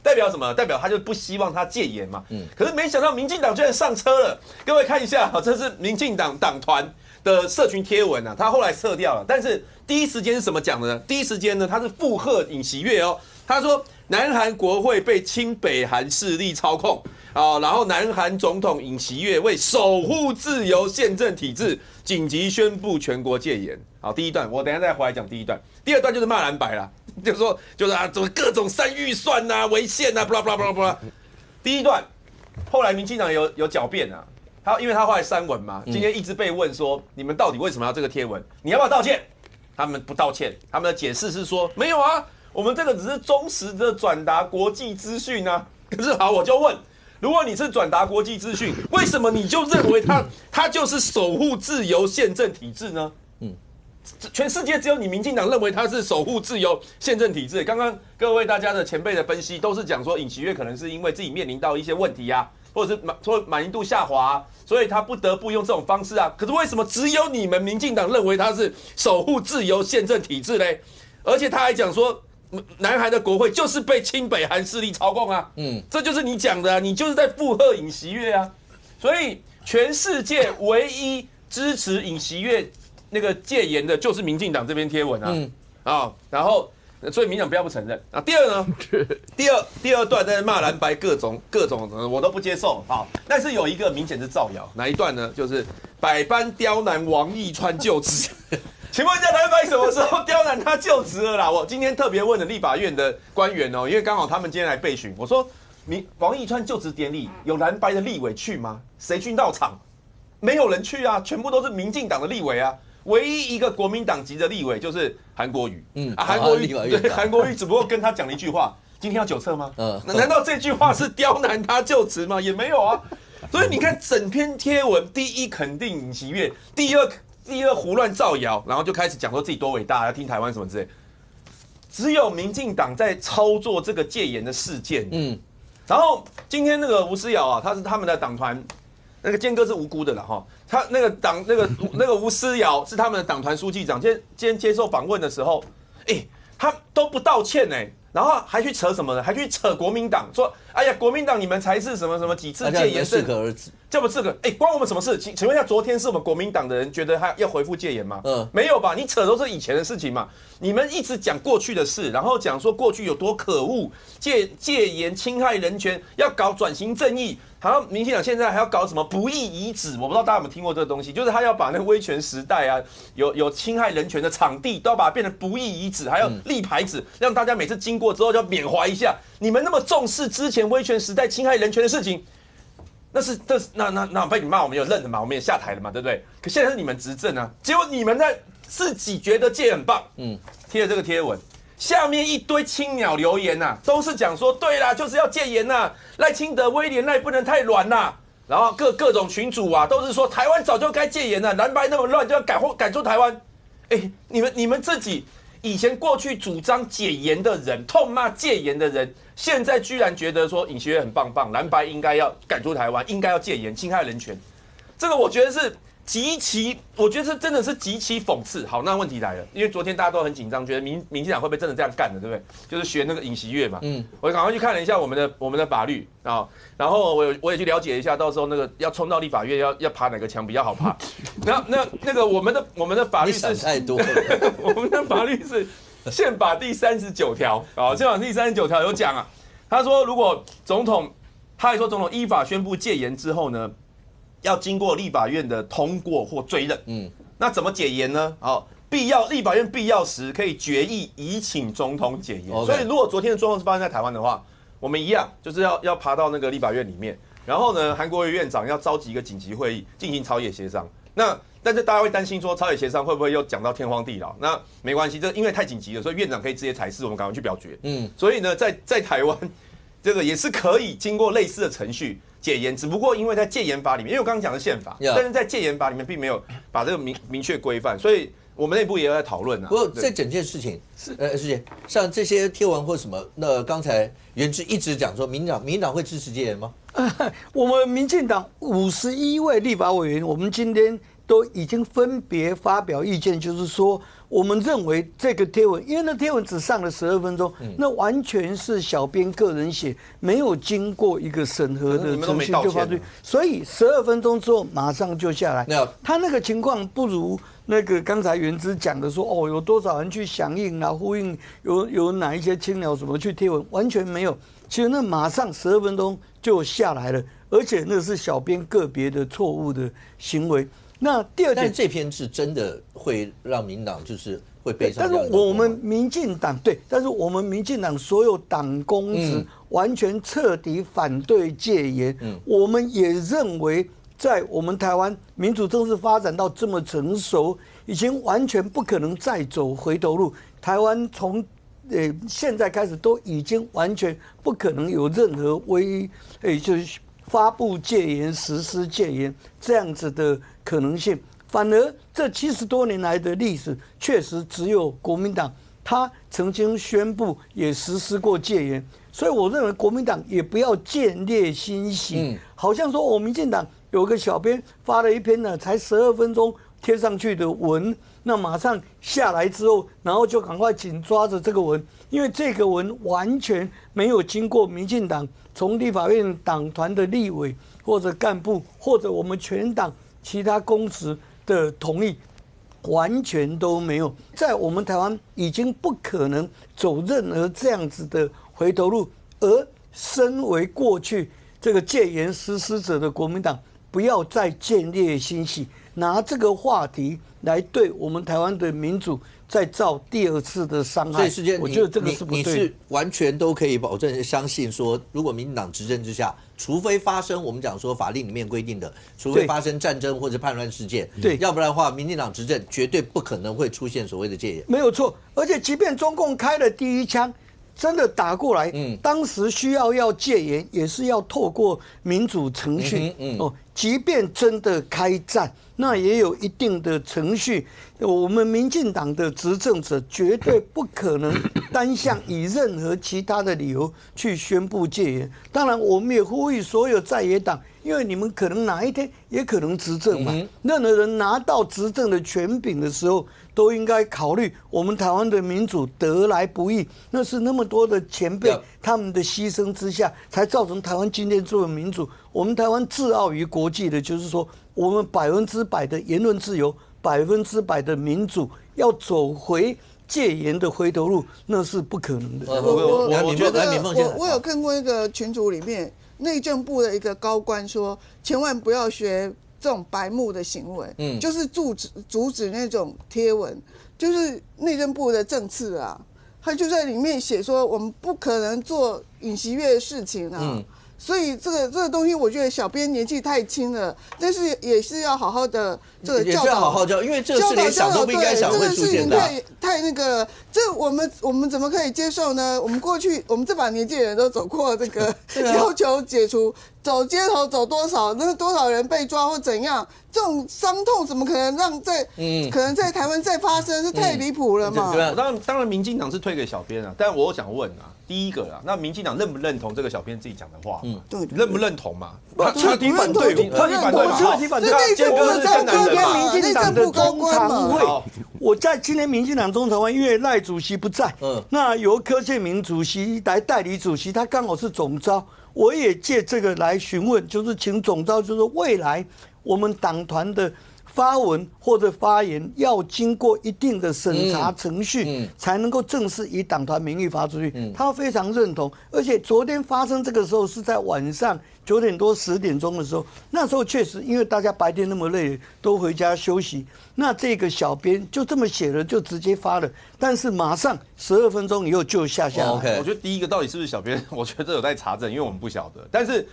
[SPEAKER 6] 代表什么？代表他就不希望他戒严嘛。可是没想到民进党居然上车了。各位看一下，这是民进党党团的社群贴文啊，他后来撤掉了。但是第一时间是什么讲的呢？第一时间呢，他是附和尹锡悦哦。他说，南韩国会被亲北韩势力操控啊，然后南韩总统尹锡悦为守护自由宪政体制，紧急宣布全国戒严。好，第一段我等一下再回来讲第一段。第二段就是骂蓝白啦。就是啊，怎么各种删预算啊、违宪啊，不啦不啦不啦不啦。第一段，后来民进党有狡辩啊，因为他后来删文嘛，今天一直被问说，你们到底为什么要这个贴文？你要不要道歉？他们不道歉，他们的解释是说，没有啊，我们这个只是忠实的转达国际资讯啊。可是好，我就问，如果你是转达国际资讯，为什么你就认为他就是守护自由宪政体制呢？全世界只有你民进党认为他是守护自由宪政体制。刚刚各位大家的前辈的分析都是讲说，尹锡悦可能是因为自己面临到一些问题啊，或者是说满意度下滑所以他不得不用这种方式啊。可是为什么只有你们民进党认为他是守护自由宪政体制嘞？而且他还讲说，南韩的国会就是被亲北韩势力操控啊，这就是你讲的啊，你就是在附和尹锡悦啊，所以全世界唯一支持尹锡悦那个戒严的，就是民进党这边贴文啊，然后所以民进党不承认啊。第二呢，第二段在骂蓝白各种我都不接受啊，但是有一个明显是造谣，哪一段呢？就是百般刁难王义川就职。请问一下，蓝白什么时候刁难他就职了啦？我今天特别问了立法院的官员哦，因为刚好他们今天来备询，我说王义川就职典礼有蓝白的立委去吗？谁去到场？没有人去啊，全部都是民进党的立委啊。唯一一个国民党籍的立委就是韩国瑜，韩国瑜对韩国瑜只不过跟他讲了一句话：今天要酒测吗？难道这句话是刁难他就职吗？也没有啊。所以你看整篇贴文，第一肯定尹锡悦，第二胡乱造谣，然后就开始讲说自己多伟大，要听台湾什么之类。只有民进党在操作这个戒严的事件。然后今天那个吴思瑶啊，他是他们的党团，那个坚哥是无辜的了哈。他那个吴思瑶是他们的党团书记长，今天接受访问的时候，他都不道歉然后还去扯什么呢？还去扯国民党，说哎呀，国民党你们才是什么什么几次戒严胜，这不是个关我们什么事？请问一下，昨天是我们国民党的人觉得他要恢复戒严吗？没有吧？你扯都是以前的事情嘛。你们一直讲过去的事，然后讲说过去有多可恶，戒严侵害人权，要搞转型正义。好像民进党现在还要搞什么不义遗址，我不知道大家有没有听过这个东西，就是他要把那个威权时代啊，有侵害人权的场地，都要把它变成不义遗址，还要立牌子，让大家每次经过之后就要缅怀一下。你们那么重视之前威权时代侵害人权的事情，那被你骂，我们有认了嘛，我们也下台了嘛，对不对？可现在是你们执政啊，结果你们在自己觉得戒很棒，贴了这个贴文。下面一堆青鸟留言都是讲说，对啦，就是要戒严赖清德、威廉赖不能太软然后各种群主都是说台湾早就该戒严蓝白那么乱就要赶出台湾。你们自己以前过去主张解严的人，痛骂戒严的人，现在居然觉得说尹锡悦很棒，蓝白应该要赶出台湾，应该要戒严，侵害人权，这个我觉得是。我觉得这真的是极其讽刺。好，那问题来了，因为昨天大家都很紧张，觉得民进党会不会真的这样干的，对不对？就是学那个尹锡悦嘛。我赶快去看了一下我们的法律然后我也去了解一下，到时候那个要冲到立法院要爬哪个墙比较好爬。那个我们的法律是
[SPEAKER 1] 太多了，
[SPEAKER 6] 我们的法律是宪法第39条宪法第39条有讲他说如果他还说总统依法宣布戒严之后呢，要经过立法院的通过或追认，那怎么解严呢？立法院必要时可以决议移请总统解严。所以如果昨天的状况是发生在台湾的话，我们一样就是要爬到那个立法院里面，然后呢，韩国瑜院长要召集一个紧急会议进行朝野协商。但是大家会担心说朝野协商会不会又讲到天荒地老？那没关系，这因为太紧急了，所以院长可以直接裁示，我们赶快去表决。所以呢，在台湾这个也是可以经过类似的程序。戒严，只不过因为在戒严法里面，因为我刚刚讲的宪法，但是在戒严法里面并没有把这个明确规范，所以我们内部也有在讨论
[SPEAKER 1] 不过这整件事情是事情，像这些贴文或什么，那刚才元之一直讲说，民进党会支持戒严吗？
[SPEAKER 7] 我们民进党51位立法委员，我们今天都已经分别发表意见，就是说，我们认为这个贴文，因为那贴文只上了12分钟，那完全是小编个人写，没有经过一个审核的程序就发出去，所以12分钟之后马上就下来。他那个情况不如那个刚才元之讲的说，有多少人去响应呼应，有哪一些青鸟什么去贴文，完全没有。其实那马上12分钟就下来了，而且那是小编个别的错误的行为。那第二点，
[SPEAKER 1] 但这篇是真的会让民党就是会背上。
[SPEAKER 7] 但是我们民进党但是我们民进党所有党公职完全彻底反对戒严。我们也认为，在我们台湾民主政治发展到这么成熟，已经完全不可能再走回头路。台湾从现在开始都已经完全不可能有任何就是发布戒严、实施戒严这样子的可能性，反而这70多年来的历史，确实只有国民党他曾经宣布也实施过戒严，所以我认为国民党也不要见猎心喜，好像说民进党有个小编发了一篇呢，才12分钟贴上去的文，那马上下来之后，然后就赶快紧抓着这个文，因为这个文完全没有经过民进党从立法院党团的立委或者干部或者我们全党其他公职的同意，完全都没有。在我们台湾已经不可能走任何这样子的回头路，而身为过去这个戒严实施者的国民党，不要再见猎心喜，拿这个话题来对我们台湾的民主再造第二次的伤害。我觉得这个是不对的。
[SPEAKER 1] 你是完全都可以保证相信说，如果民进党执政之下，除非发生我们讲说法令里面规定的，除非发生战争或者叛乱事件，
[SPEAKER 7] 对，
[SPEAKER 1] 要不然的话，民进党执政绝对不可能会出现所谓的戒严。
[SPEAKER 7] 没有错，而且即便中共开了第一枪，真的打过来，当时需要戒严，也是要透过民主程序，即便真的开战，那也有一定的程序。我们民进党的执政者绝对不可能单向以任何其他的理由去宣布戒严。当然，我们也呼吁所有在野党，因为你们可能哪一天也可能执政嘛。任何人拿到执政的权柄的时候，都应该考虑我们台湾的民主得来不易，那是那么多的前辈他们的牺牲之下，才造成台湾今天作为民主。我们台湾自傲于国际的，就是说我们100%的言论自由，100%的民主，要走回戒严的回头路，那是不可能的。
[SPEAKER 4] 我觉得我有看过一个群组里面，内政部的一个高官说，千万不要学这种白目的行为，就是阻止那种贴文，就是内政部的政次啊，他就在里面写说，我们不可能做尹锡悦的事情啊。所以这个东西，我觉得小编年纪太轻了，但是也是要好好的这个教导，
[SPEAKER 1] 也是要好好教，因为这个事连想都不应该想会出现的。
[SPEAKER 4] 太那个，这我们怎么可以接受呢？我们过去我们这把年纪的人都走过这个要求解除，走街头走多少，那多少人被抓或怎样，这种伤痛怎么可能让可能在台湾再发生？是太离谱了嘛？
[SPEAKER 6] 当然，民进党是推给小编啊，但我想问啊，第一个啊，那民进党认不认同这个小编自己讲的话？对，认不认同嘛？
[SPEAKER 7] 彻底反对，
[SPEAKER 6] 彻底反对嘛？
[SPEAKER 7] 彻底反对。
[SPEAKER 6] 这个是
[SPEAKER 7] 今天民进党的中常会，我在今天民进党中常会，因为赖主席不在，那由柯建铭主席来代理主席，他刚好是总召，我也借这个来询问，就是请总召，就是未来我们党团的发文或者发言要经过一定的审查程序，才能够正式以党团名义发出去。他非常认同，而且昨天发生这个时候是在晚上9点多10点钟的时候，那时候确实因为大家白天那么累，都回家休息，那这个小编就这么写了，就直接发了，但是马上12分钟以后就下来。
[SPEAKER 6] 我觉得第一个到底是不是小编，我觉得有在查证，因为我们不晓得。但是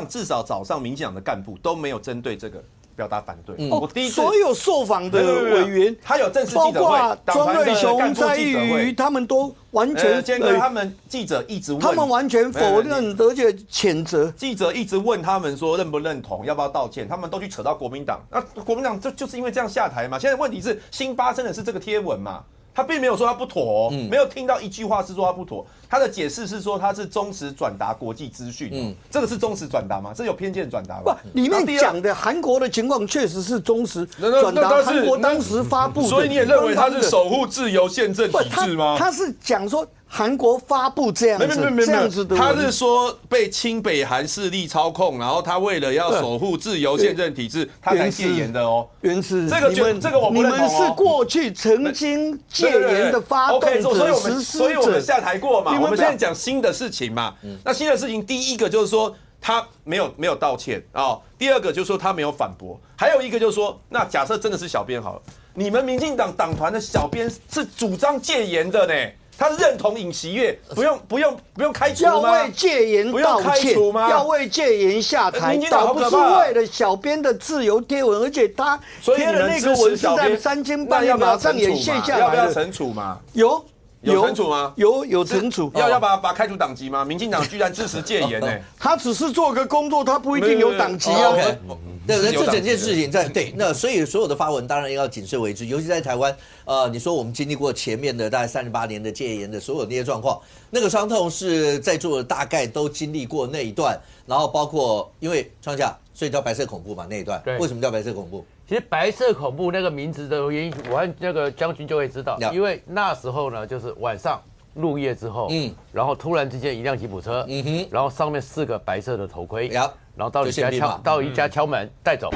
[SPEAKER 6] 至少早上民进党的干部都没有针对这个表达反对。我第一次
[SPEAKER 7] 所有受访的委员，
[SPEAKER 6] 他有正式记者会，
[SPEAKER 7] 庄瑞雄、蔡玉瑜他们都完全
[SPEAKER 6] 坚哥他们记者一直问，
[SPEAKER 7] 他们完全否认而且谴责。
[SPEAKER 6] 记者一直问他们说认不认同，要不要道歉，他们都去扯到国民党。那国民党就是因为这样下台嘛。现在问题是新发生的是这个贴文嘛。他并没有说他不妥没有听到一句话是说他不妥。他的解释是说他是忠实转达国际资讯。这个是忠实转达吗？这有偏见转达吗？
[SPEAKER 7] 不，里面讲的韩国的情况确实是忠实转达。韩国当时发布的，
[SPEAKER 6] 所以你也认为他是守护自由宪政体制吗？
[SPEAKER 7] 他是讲说韩国发布这样子的，
[SPEAKER 6] 他是说被亲北韩势力操控，然后他为了要守护自由宪政体制，他才戒严的哦。
[SPEAKER 7] 原是
[SPEAKER 6] 这个我不认同。
[SPEAKER 7] 你们是过去曾经戒严的发动者、实施者，
[SPEAKER 6] 所以我们下台过嘛。我们现在讲新的事情嘛。那新的事情，第一个就是说他没有道歉啊，第二个就是说他没有反驳，还有一个就是说，那假设真的是小编好了，你们民进党党团的小编是主张戒严的呢？他是认同尹锡悦，不用开除吗？
[SPEAKER 7] 要为戒严道歉吗？要为戒严下台，倒不是为了小编的自由贴文，而且他贴的那个文是在3更半夜马上也卸下来了。
[SPEAKER 6] 要不要惩处嘛？
[SPEAKER 7] 有
[SPEAKER 6] 惩处吗？
[SPEAKER 7] 有惩处。
[SPEAKER 6] 要把他开除党籍吗？民进党居然支持戒严呢？
[SPEAKER 7] 他只是做个工作，他不一定有党籍啊。
[SPEAKER 1] 对不对？这整件事情对，那所以所有的发文当然要谨慎为之，尤其在台湾，你说我们经历过前面的大概38年的戒严的所有那些状况，那个伤痛是在座的大概都经历过那一段，然后包括因为创下，所以叫白色恐怖嘛那一段，为什么叫白色恐怖？
[SPEAKER 3] 其实白色恐怖那个名字的原因，我和那个将军就会知道，因为那时候呢，就是晚上入夜之后，然后突然之间一辆吉普车，然后上面4个白色的头盔，然后到一家敲门带走。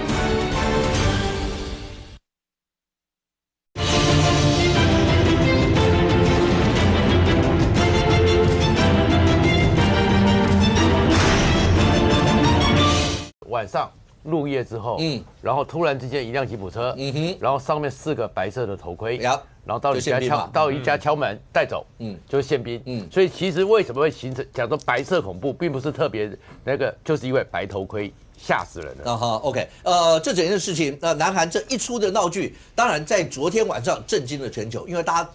[SPEAKER 3] 晚上入夜之后，然后突然之间一辆吉普车，然后上面4个白色的头盔，然后到一家敲门带走，就是宪兵，所以其实为什么会形成讲说白色恐怖，并不是特别那个，就是因为白头盔吓死人了。
[SPEAKER 1] OK， 这整件事情，南韩这一出的闹剧，当然在昨天晚上震惊了全球，因为大家。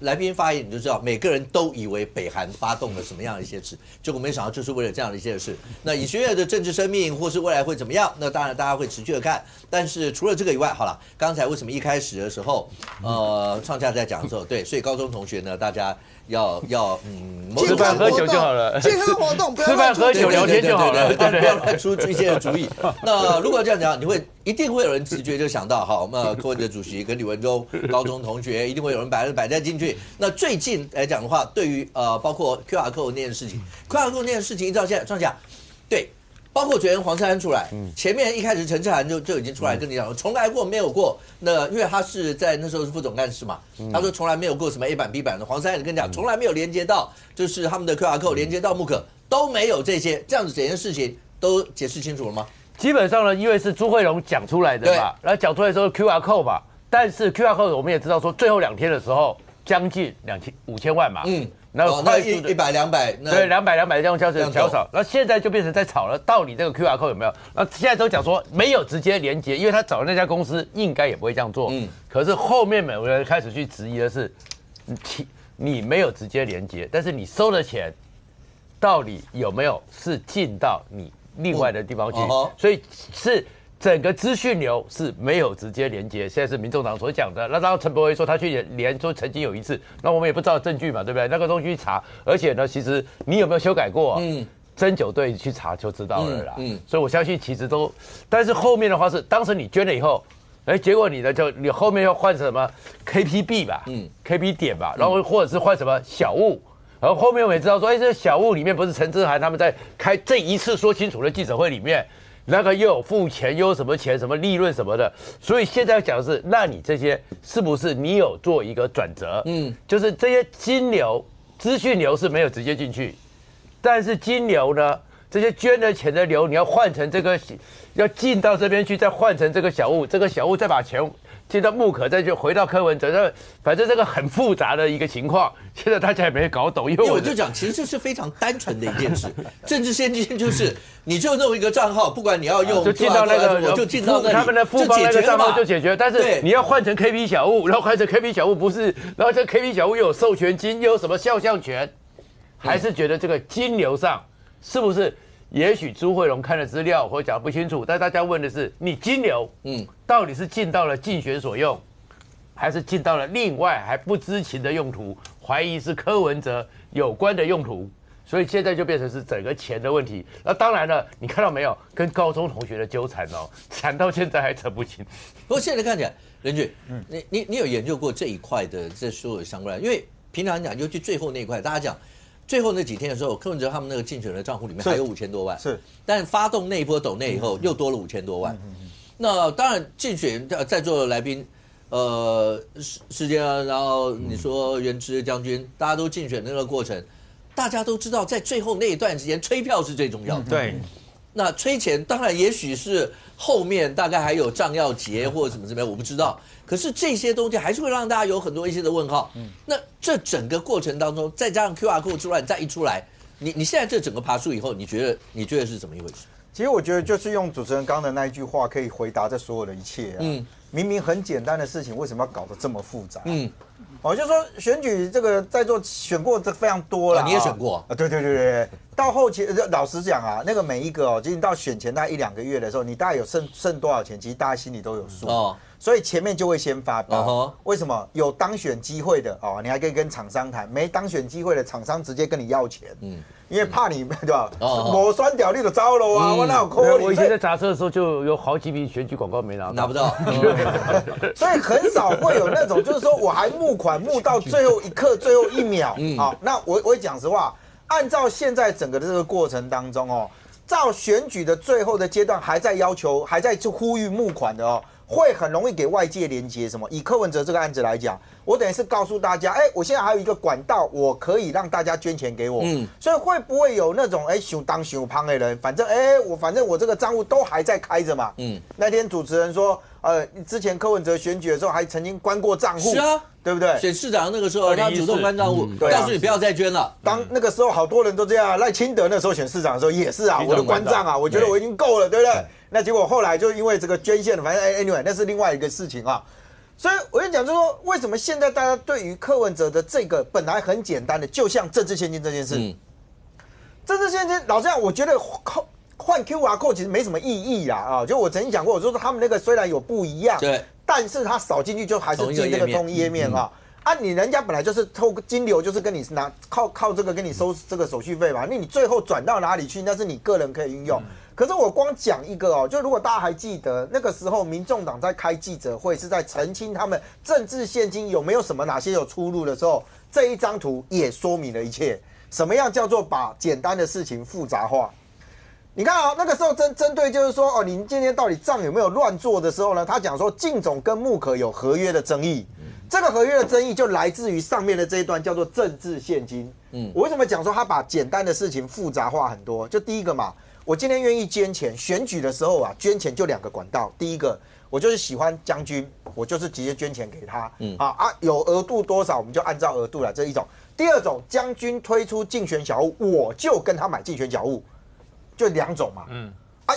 [SPEAKER 1] 来宾发言你就知道，每个人都以为北韩发动了什么样的一些事，结果没想到就是为了这样的一些事。那尹学院的政治生命或是未来会怎么样？那当然大家会持续的看。但是除了这个以外，好了，刚才为什么一开始的时候，创下在讲的时候，对，所以高中同学呢，大家要
[SPEAKER 3] 吃饭喝酒就好了，
[SPEAKER 4] 健康活动，
[SPEAKER 3] 吃饭喝酒聊天就好了，
[SPEAKER 1] 不要乱出一些主意。那如果这样讲，一定会有人直觉就想到，好，那柯文哲主席跟李文忠高中同学，一定会有人摆在进去。那最近来讲的话，对于包括 QR code 那件事情，QR code 那件事情一直到现在，创下，对，包括昨天黄珊珊出来，前面一开始陈志涵就已经出来跟你讲，从来没有过。那因为他是在那时候是副总干事嘛，他说从来没有过什么 A 版 B 版的。黄珊珊跟你讲，从来没有连接到，就是他们的 QR code 连接到木可都没有这些，这样子整件事情都解释清楚了吗？
[SPEAKER 3] 基本上呢，因为是朱慧荣讲出来的嘛，然后讲出来的时候 QR code 嘛，但是 QR code 我们也知道说，最后2天的时候将近5000万嘛，然后快速的
[SPEAKER 1] 100、200，
[SPEAKER 3] 对200这样较少，然后现在就变成在吵了，到底这个 QR code 有没有？然后现在都讲说没有直接连接，因为他找的那家公司应该也不会这样做，可是后面每个人开始去质疑的是，你没有直接连接，但是你收的钱到底有没有是进到你另外的地方去，所以是整个资讯流是没有直接连接。现在是民众党所讲的，那然后陈柏惟说他去连，说曾经有一次，那我们也不知道证据嘛，对不对？那个东西去查，而且呢，其实你有没有修改过？侦九队去查就知道了啦。所以我相信其实都，但是后面的话是当时你捐了以后，结果你后面要换什么 KPB 吧，KP 点吧，然后或者是换什么小物。然后后面我们也知道说，这小物里面不是陈志涵他们在开这一次说清楚的记者会里面，那个又有付钱，又有什么钱、什么利润什么的，所以现在讲的是，那你这些是不是你有做一个转折？就是这些金流、资讯流是没有直接进去，但是金流呢，这些捐的钱的流，你要换成这个，要进到这边去，再换成这个小物，这个小物再把钱进到木可，再就回到柯文哲，反正这个很复杂的一个情况，现在大家也没搞懂。因为
[SPEAKER 1] 我就讲，其实这是非常单纯的一件事。政治现金就是你就弄一个账号，不管你要用
[SPEAKER 3] 就进到那个，
[SPEAKER 1] 就进到那里，
[SPEAKER 3] 他们的富邦那个账号就解决。但是你要换成 KP 小物，然后换成 KP 小物不是，然后这 KP 小物又有授权金，又有什么肖像权，还是觉得这个金流上是不是？也许朱慧荣看了资料或讲不清楚，但大家问的是，你金流，到底是进到了竞选所用，还是进到了另外还不知情的用途？怀疑是柯文哲有关的用途，所以现在就变成是整个钱的问题。那当然了，你看到没有，跟高中同学的纠缠哦，缠到现在还扯不清。
[SPEAKER 1] 不过现在看起来，任俊，你有研究过这一块的这所有的相关？因为平常讲，尤其最后那一块，大家讲。最后那几天的时候，柯文哲他们那个竞选的账户里面还有5000多万，
[SPEAKER 2] 是，
[SPEAKER 1] 但发动那一波抖内以后，又多了5000多万。那当然，竞选在座的来宾，时间啊，然后你说元之将军，大家都竞选那个过程，大家都知道，在最后那一段时间，吹票是最重要的。
[SPEAKER 5] 对，
[SPEAKER 1] 那吹钱当然也许是后面大概还有账要结或者什么之类，我不知道。可是这些东西还是会让大家有很多一些的问号。那这整个过程当中，再加上 QR code 出来，再一出来，你现在这整个爬树以后，你觉得是怎么一回事？
[SPEAKER 2] 其实我觉得就是用主持人刚刚的那一句话可以回答这所有的一切啊。明明很简单的事情，为什么要搞得这么复杂？就说选举这个在座选过这非常多了，
[SPEAKER 1] 你也选过
[SPEAKER 2] 啊？对，到后期，老实讲啊，那个每一个哦，就是到选前大概1-2个月的时候，你大概有剩多少钱，其实大家心里都有数哦。所以前面就会先发包。为什么？有当选机会的哦，你还可以跟厂商谈；没当选机会的厂商直接跟你要钱。因为怕你对吧？某酸屌你就糟了啊！我哪有扣你？
[SPEAKER 3] 我以前在砸车的时候就有好几笔选举广告没拿
[SPEAKER 1] 不到，
[SPEAKER 2] 所以很少会有那种，就是说我还募款募到最后一刻、最后1秒。好，那我讲实话，按照现在整个的这个过程当中哦，照选举的最后的阶段还在要求、还在呼吁募款的哦。会很容易给外界连接什么？以柯文哲这个案子来讲，我等于是告诉大家，我现在还有一个管道，我可以让大家捐钱给我。所以会不会有那种想当想胖的人，反正我这个账户都还在开着嘛。那天主持人说，之前柯文哲选举的时候还曾经关过账户。是
[SPEAKER 1] 啊。
[SPEAKER 2] 对不对？
[SPEAKER 1] 选市长那个时候，他主动关账户，告诉你不要再捐了。
[SPEAKER 2] 当那个时候好多人都这样，赖清德那时候选市长的时候也是啊，我的关账啊，我觉得我已经够了，对不对？那结果后来就因为这个捐献，反正anyway 那是另外一个事情啊。所以我就讲，就是说为什么现在大家对于柯文哲的这个本来很简单的，就像政治现金这件事，政治现金老实讲，我觉得换 QR code 其实没什么意义啦啊。就我曾经讲过，我说他们那个虽然有不一样，对。但是他扫进去就还是进那个同一页面啊，你人家本来就是透过金流，就是跟你靠这个跟你收这个手续费嘛，那你最后转到哪里去，那是你个人可以运用。可是我光讲一个哦，就如果大家还记得那个时候，民众党在开记者会是在澄清他们政治现金有没有哪些有出入的时候，这一张图也说明了一切。什么样叫做把简单的事情复杂化？你看啊，那个时候针对就是说，你今天到底账有没有乱做的时候呢？他讲说，靳总跟穆可有合约的争议，这个合约的争议就来自于上面的这一段叫做政治现金。我为什么讲说他把简单的事情复杂化很多？就第一个嘛，我今天愿意捐钱，选举的时候啊，捐钱就2个管道。第一个，我就是喜欢将军，我就是直接捐钱给他。有额度多少，我们就按照额度来，这一种。第二种，将军推出竞选小物，我就跟他买竞选小物。就2种嘛，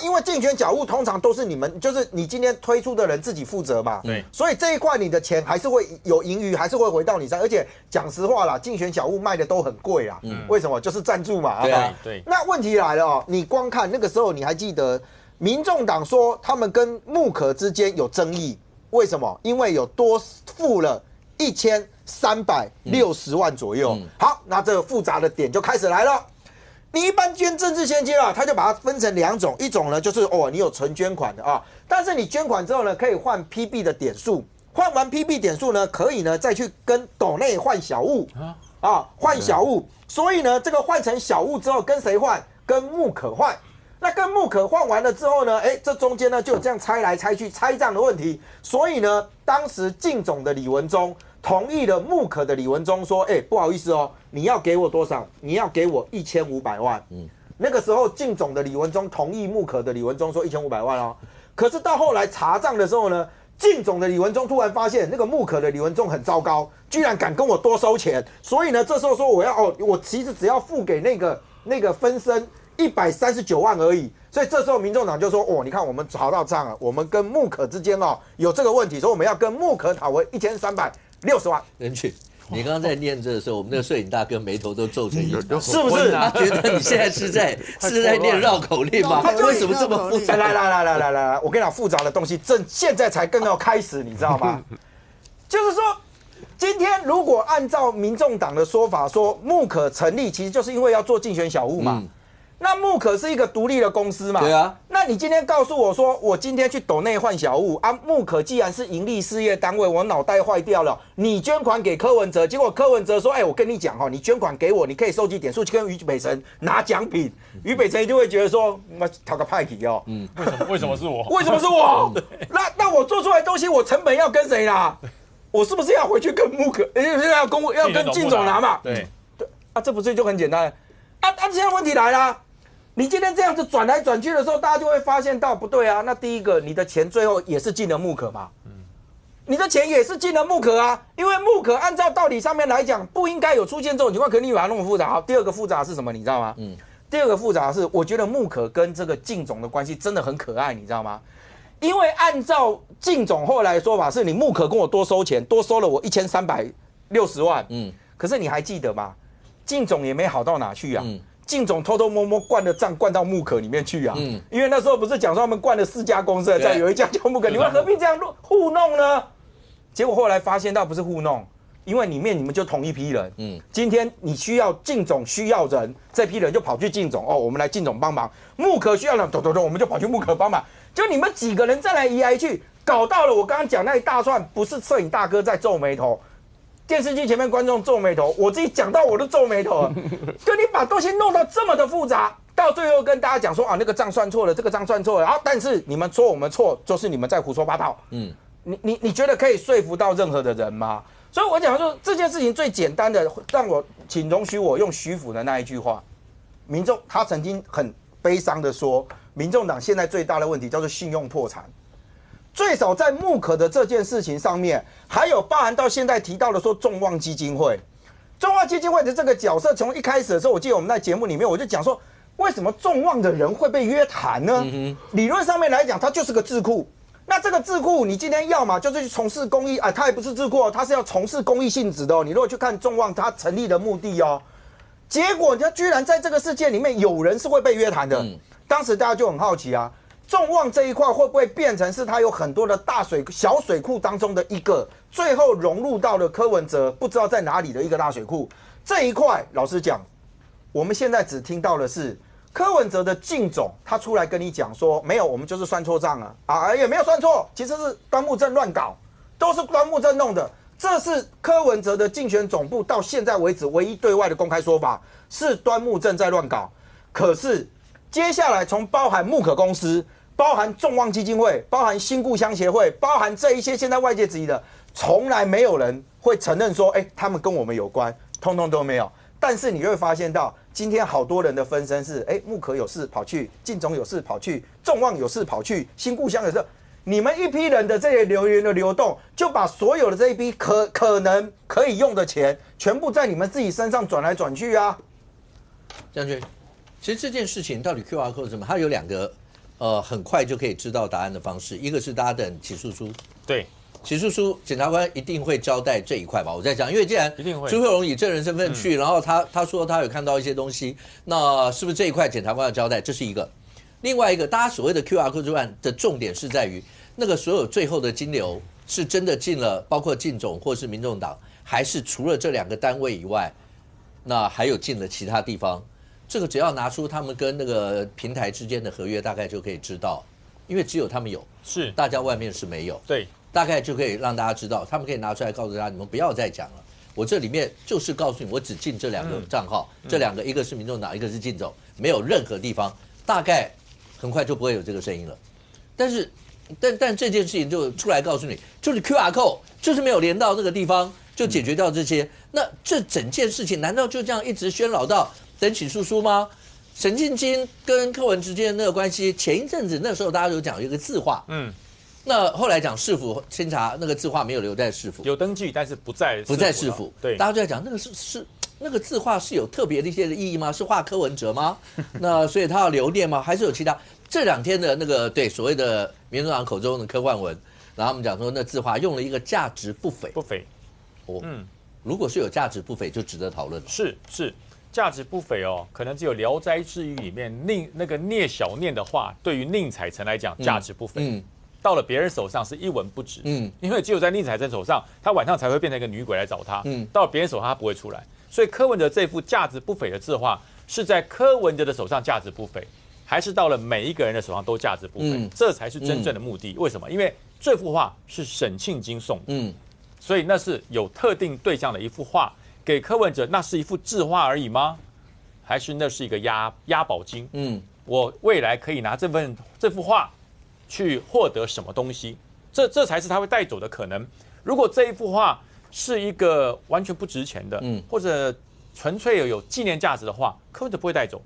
[SPEAKER 2] 因为竞选小物通常都是你们，就是你今天推出的人自己负责嘛，对，所以这一块你的钱还是会有盈余，还是会回到你身上，而且讲实话啦，竞选小物卖的都很贵啦，为什么？就是赞助嘛，对。那问题来了哦，你光看那个时候，你还记得民众党说他们跟穆可之间有争议，为什么？因为有多付了1360万左右。好，那这个复杂的点就开始来了。你一般捐政治现金啊，他就把它分成2种，一种呢就是你有纯捐款的啊，但是你捐款之后呢，可以换 PB 的点数，换完 PB 点数呢，可以呢再去跟斗内换小物换小物，所以呢这个换成小物之后跟谁换？跟穆可换。那跟穆可换完了之后呢，这中间呢就有这样拆来拆去拆账的问题，所以呢当时靳总的李文忠同意了穆可的李文忠说，不好意思哦，你要给我多少？你要给我1500万。那个时候靳总的李文忠同意穆可的李文忠说1500万哦。可是到后来查账的时候呢，靳总的李文忠突然发现那个穆可的李文忠很糟糕，居然敢跟我多收钱，所以呢这时候说我其实只要付给那个分身139万而已。所以这时候民众党就说，你看我们查到账了，我们跟穆可之间有这个问题，所以我们要跟穆可讨回1360万。
[SPEAKER 1] 人去，你刚刚在念这的时候，我们那个摄影大哥眉头都皱成一团，
[SPEAKER 2] 是不是？
[SPEAKER 1] 他觉得你现在是在念绕口令吗？为什么这么复杂？
[SPEAKER 2] 来，我跟你讲，复杂的东西现在才刚要开始，你知道吗？就是说，今天如果按照民众党的说法说穆可成立，其实就是因为要做竞选小物嘛。那穆可是一个独立的公司嘛？对啊。那你今天告诉我说，我今天去斗内换小物啊？穆可既然是盈利事业单位，我脑袋坏掉了。你捐款给柯文哲，结果柯文哲说：“我跟你讲你捐款给我，你可以收集点数去跟于北辰拿奖品。”于北辰一定会觉得说：“我讨个派题哦。”
[SPEAKER 5] 为什么是我？
[SPEAKER 2] 为什么是我？那我做出来的东西，我成本要跟谁拿？我是不是要回去跟穆可？要跟靳总拿嘛？对这不是就很简单？现在问题来了。你今天这样子转来转去的时候，大家就会发现到不对啊。那第一个，你的钱最后也是进了穆可嘛？你的钱也是进了穆可啊，因为穆可按照道理上面来讲，不应该有出现这种情况，可是你把它弄复杂。好，第二个复杂是什么？你知道吗？第二个复杂是，我觉得穆可跟这个靳总的关系真的很可爱，你知道吗？因为按照靳总后来的说法，是你穆可跟我多收钱，多收了我1360万。可是你还记得吗？靳总也没好到哪去啊。靳总偷偷摸摸灌的账灌到木可里面去啊。因为那时候不是讲说他们灌了4家公司，在有一家叫木可，你们何必这样糊弄呢？结果后来发现到不是糊弄。因为里面你们就同一批人，今天你需要靳总需要人，这批人就跑去靳总我们来靳总帮忙。木可需要人，我们就跑去木可帮忙。就你们几个人再来移来去，搞到了我刚刚讲那一大串，不是摄影大哥在皱眉头，电视机前面观众皱眉头，我自己讲到我都皱眉头了。就你把东西弄到这么的复杂，到最后跟大家讲说那个账算错了，这个账算错了，但是你们说我们错，就是你们在胡说八道。你觉得可以说服到任何的人吗？所以我讲说这件事情最简单的，让我请容许我用徐府的那一句话，民众他曾经很悲伤的说，民众党现在最大的问题叫做信用破产。最少在木可的这件事情上面，还有包含到现在提到的说众望基金会，众望基金会的这个角色，从一开始的时候，我记得我们在节目里面我就讲说，为什么众望的人会被约谈呢？理论上面来讲，它就是个智库。那这个智库，你今天要嘛就是去从事公益，它也不是智库它是要从事公益性质的你如果去看众望它成立的目的结果它居然在这个事件里面有人是会被约谈的。当时大家就很好奇众望这一块会不会变成是它有很多的小水库当中的一个，最后融入到了柯文哲不知道在哪里的一个大水库这一块？老实讲，我们现在只听到的是柯文哲的靳总，他出来跟你讲说，没有，我们就是算错账了也没有算错，其实是端木正乱搞，都是端木正弄的。这是柯文哲的竞选总部到现在为止唯一对外的公开说法，是端木正在乱搞。可是接下来从包含木可公司、包含众望基金会、包含新故乡协会、包含这一些现在外界质疑的，从来没有人会承认说，他们跟我们有关，通通都没有。但是你会发现到，今天好多人的分身是，木可有事跑去，靳总有事跑去，众望有事跑去，新故乡有事。你们一批人的这些流言的流动，就把所有的这一批可能可以用的钱，全部在你们自己身上转来转去
[SPEAKER 1] 将军，其实这件事情到底 QR code 是什么？它有2个，很快就可以知道答案的方式，一个是大家等起诉书，
[SPEAKER 5] 对。
[SPEAKER 1] 起诉书，检察官一定会交代这一块吧？我在讲，因为既然朱秀荣以证人身份去，然后他说他有看到一些东西，那是不是这一块检察官要交代？这是一个。另外一个，大家所谓的 QR code 案的重点是在于那个所有最后的金流是真的进了，包括靳总或是民众党，还是除了这2个单位以外，那还有进了其他地方？这个只要拿出他们跟那个平台之间的合约，大概就可以知道，因为只有他们有，
[SPEAKER 5] 是大
[SPEAKER 1] 家外面是没有。
[SPEAKER 5] 对。
[SPEAKER 1] 大概就可以让大家知道，他们可以拿出来告诉大家，你们不要再讲了。我这里面就是告诉你，我只进这2个账号，这2个一个是民众党，一个是靳总，没有任何地方，大概很快就不会有这个声音了。但这件事情就出来告诉你，就是 QR code 就是没有连到那个地方，就解决掉这些。那这整件事情难道就这样一直喧扰到等起诉书吗？沈庆金跟柯文之间的那个关系，前一阵子那时候大家有讲有一个字画，那后来讲市府清查那个字画没有留在市府，
[SPEAKER 5] 有登记，但是不在
[SPEAKER 1] 市府。
[SPEAKER 5] 对，
[SPEAKER 1] 大家就在讲那个是那个字画是有特别的一些的意义吗？是画柯文哲吗？那所以他要留念吗？还是有其他？这2天的那个对所谓的民众党口中的柯焕文，然后他们讲说那字画用了一个价值不菲，如果是有价值不菲，就值得讨论了。
[SPEAKER 5] 是价值不菲可能只有《聊斋志异》里面那个聂小念的话，对于宁采臣来讲价值不菲。到了别人手上是一文不值，因为只有在宁采臣手上，他晚上才会变成一个女鬼来找他，到了别人手上他不会出来，所以柯文哲这幅价值不菲的字画是在柯文哲的手上价值不菲，还是到了每一个人的手上都价值不菲？这才是真正的目的。为什么？因为这幅画是沈庆金送的，所以那是有特定对象的一幅画，给柯文哲那是一幅字画而已吗？还是那是一个押宝金？我未来可以拿这幅画去获得什么东西，这才是他会带走的可能。如果这一幅画是一个完全不值钱的，或者纯粹有纪念价值的话，柯文哲不会带走。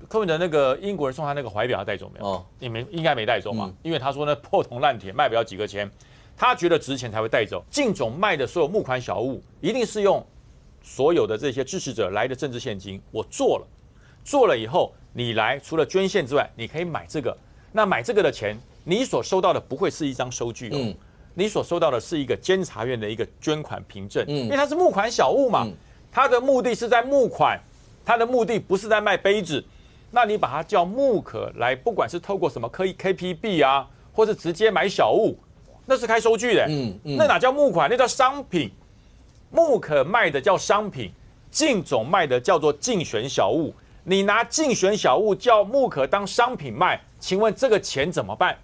[SPEAKER 5] 柯文哲那个英国人送他那个怀表，他带走没有？应该没带走嘛，因为他说那破铜烂铁卖不了几个钱，他觉得值钱才会带走。靳总卖的所有募款小物，一定是用所有的这些支持者来的政治现金。我做了以后，你来除了捐献之外，你可以买这个。那买这个的钱，你所收到的不会是一张收据你所收到的是一个监察院的一个捐款凭证，因为它是募款小物嘛，它的目的是在募款他的目的不是在卖杯子，那你把它叫木可来，不管是透过什么KPB 啊，或者直接买小物，那是开收据的，那哪叫募款？那叫商品。木可卖的叫商品，竞总卖的叫做竞选小物。你拿竞选小物叫木可当商品卖，请问这个钱怎么办？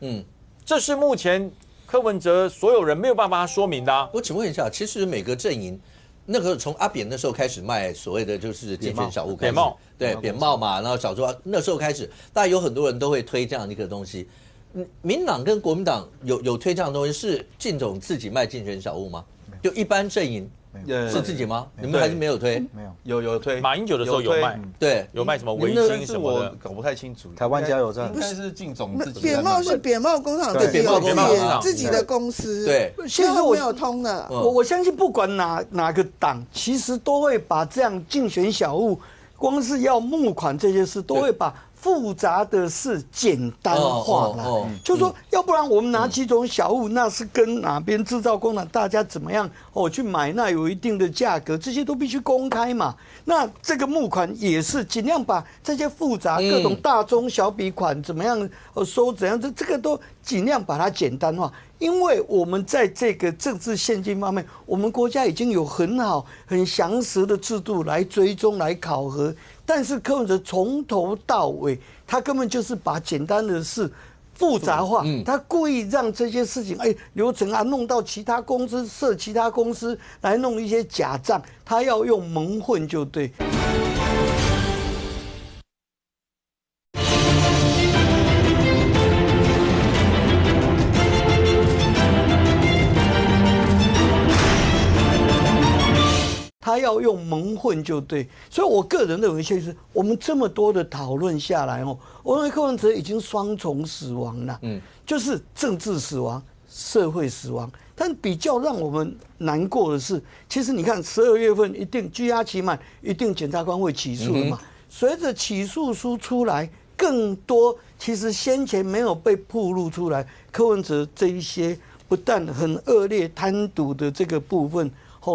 [SPEAKER 5] 这是目前柯文哲所有人没有办法说明的啊。
[SPEAKER 1] 我请问一下，其实每个阵营，那个从阿扁那时候开始卖所谓的就是竞选小物开始，对扁帽嘛，然后小猪那时候开始，大家有很多人都会推这样一个东西。民党跟国民党有推这样的东西，是靳总自己卖竞选小物吗？就一般阵营。是自己吗？你们还是没有推？
[SPEAKER 2] 没有，
[SPEAKER 6] 有推。
[SPEAKER 5] 马英九的时候有卖，
[SPEAKER 1] 对，
[SPEAKER 5] 有卖什么围巾什么的，
[SPEAKER 6] 搞不太清楚。
[SPEAKER 2] 台湾加油站
[SPEAKER 6] 应该是靳总自己。
[SPEAKER 4] 扁帽是扁帽工厂自己的公司，
[SPEAKER 1] 对，
[SPEAKER 4] 其实我没有通的。
[SPEAKER 7] 我相信不管哪个党，其实都会把这样竞选小物，光是要募款这些事，都会把复杂的事简单化了，就说要不然我们拿几种小物，那是跟哪边制造工厂，大家怎么样去买，那有一定的价格，这些都必须公开嘛。那这个募款也是尽量把这些复杂各种大中小笔款怎么样收怎样，这个都尽量把它简单化。因为我们在这个政治现金方面，我们国家已经有很好、很详实的制度来追踪、来考核，但是柯文哲从头到尾，他根本就是把简单的事复杂化，他故意让这些事情流程啊弄到其他公司设其他公司来弄一些假账，他要用蒙混就对。他要用蒙混就对，所以我个人认为，其实我们这么多的讨论下来我认为柯文哲已经双重死亡了，就是政治死亡、社会死亡。但比较让我们难过的是，其实你看12月份一定拘押期满，一定检察官会起诉了嘛。随着起诉书出来，更多其实先前没有被曝露出来，柯文哲这一些不但很恶劣贪渎的这个部分。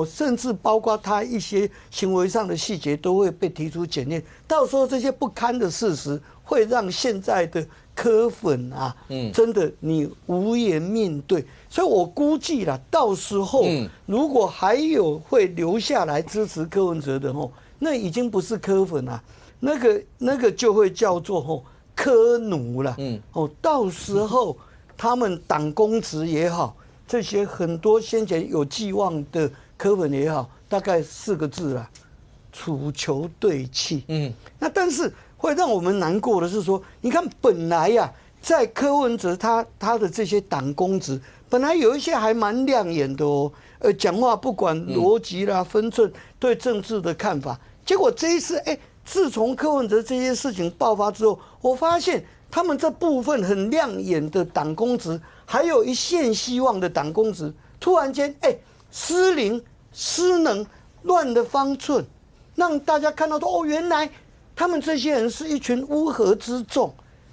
[SPEAKER 7] 甚至包括他一些行为上的细节都会被提出检验，到时候这些不堪的事实会让现在的柯粉啊，真的你无言面对。所以我估计啦，到时候如果还有会留下来支持柯文哲的那已经不是柯粉啦，那个就会叫做柯奴了。到时候他们党公职也好，这些很多先前有寄望的。柯粉也好，大概4个字啦，处球对气。那但是会让我们难过的是说，你看本来呀，在柯文哲他的这些党公职，本来有一些还蛮亮眼的讲话不管逻辑啦、分寸，对政治的看法，结果这一次，自从柯文哲这些事情爆发之后，我发现他们这部分很亮眼的党公职，还有一线希望的党公职，突然间，失灵、失能、乱了方寸，让大家看到说原来他们这些人是一群乌合之众。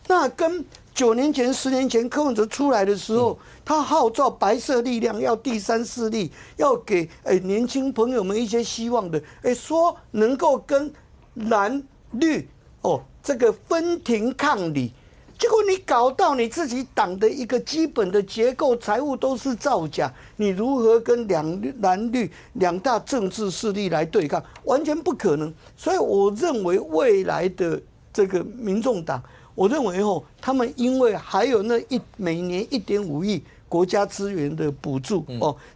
[SPEAKER 7] 那跟9年前、10年前柯文哲出来的时候，他号召白色力量要第三势力，要给年轻朋友们一些希望的，说能够跟蓝绿这个分庭抗礼。结果你搞到你自己党的一个基本的结构、财务都是造假，你如何跟蓝绿2大政治势力来对抗？完全不可能。所以我认为未来的这个民众党，我认为他们因为还有每年1.5亿国家资源的补助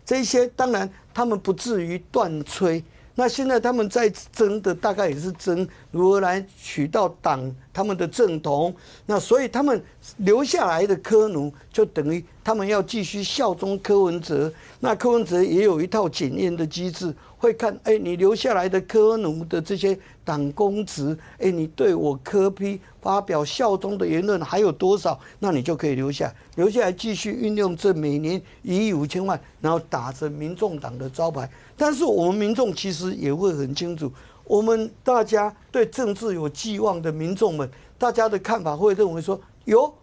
[SPEAKER 7] 这些当然他们不至于断炊。那现在他们在争的大概也是争如何来取到党他们的正统，那所以他们留下来的柯奴就等于他们要继续效忠柯文哲，那柯文哲也有一套检验的机制，会看你留下来的柯奴的这些党公职，你对我柯 P 发表效忠的言论还有多少，那你就可以留下来继续运用这每年1亿5千万，然后打着民众党的招牌。但是我们民众其实也会很清楚，我们大家对政治有寄望的民众们，大家的看法会认为说，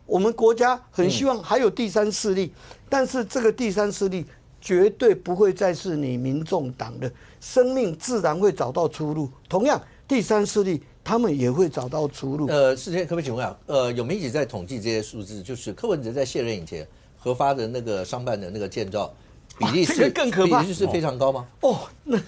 [SPEAKER 7] 我们国家很希望还有第三势力，但是这个第三势力绝对不会再是你民众党的，生命自然会找到出路。同样，第三势力他们也会找到出路。
[SPEAKER 1] 世坚可不可以请问啊？有媒体在统计这些数字，就是柯文哲在卸任以前核发的那个商办的那个建造比例是、
[SPEAKER 7] 这个更可怕，
[SPEAKER 1] 比例是非常高吗？
[SPEAKER 7] 那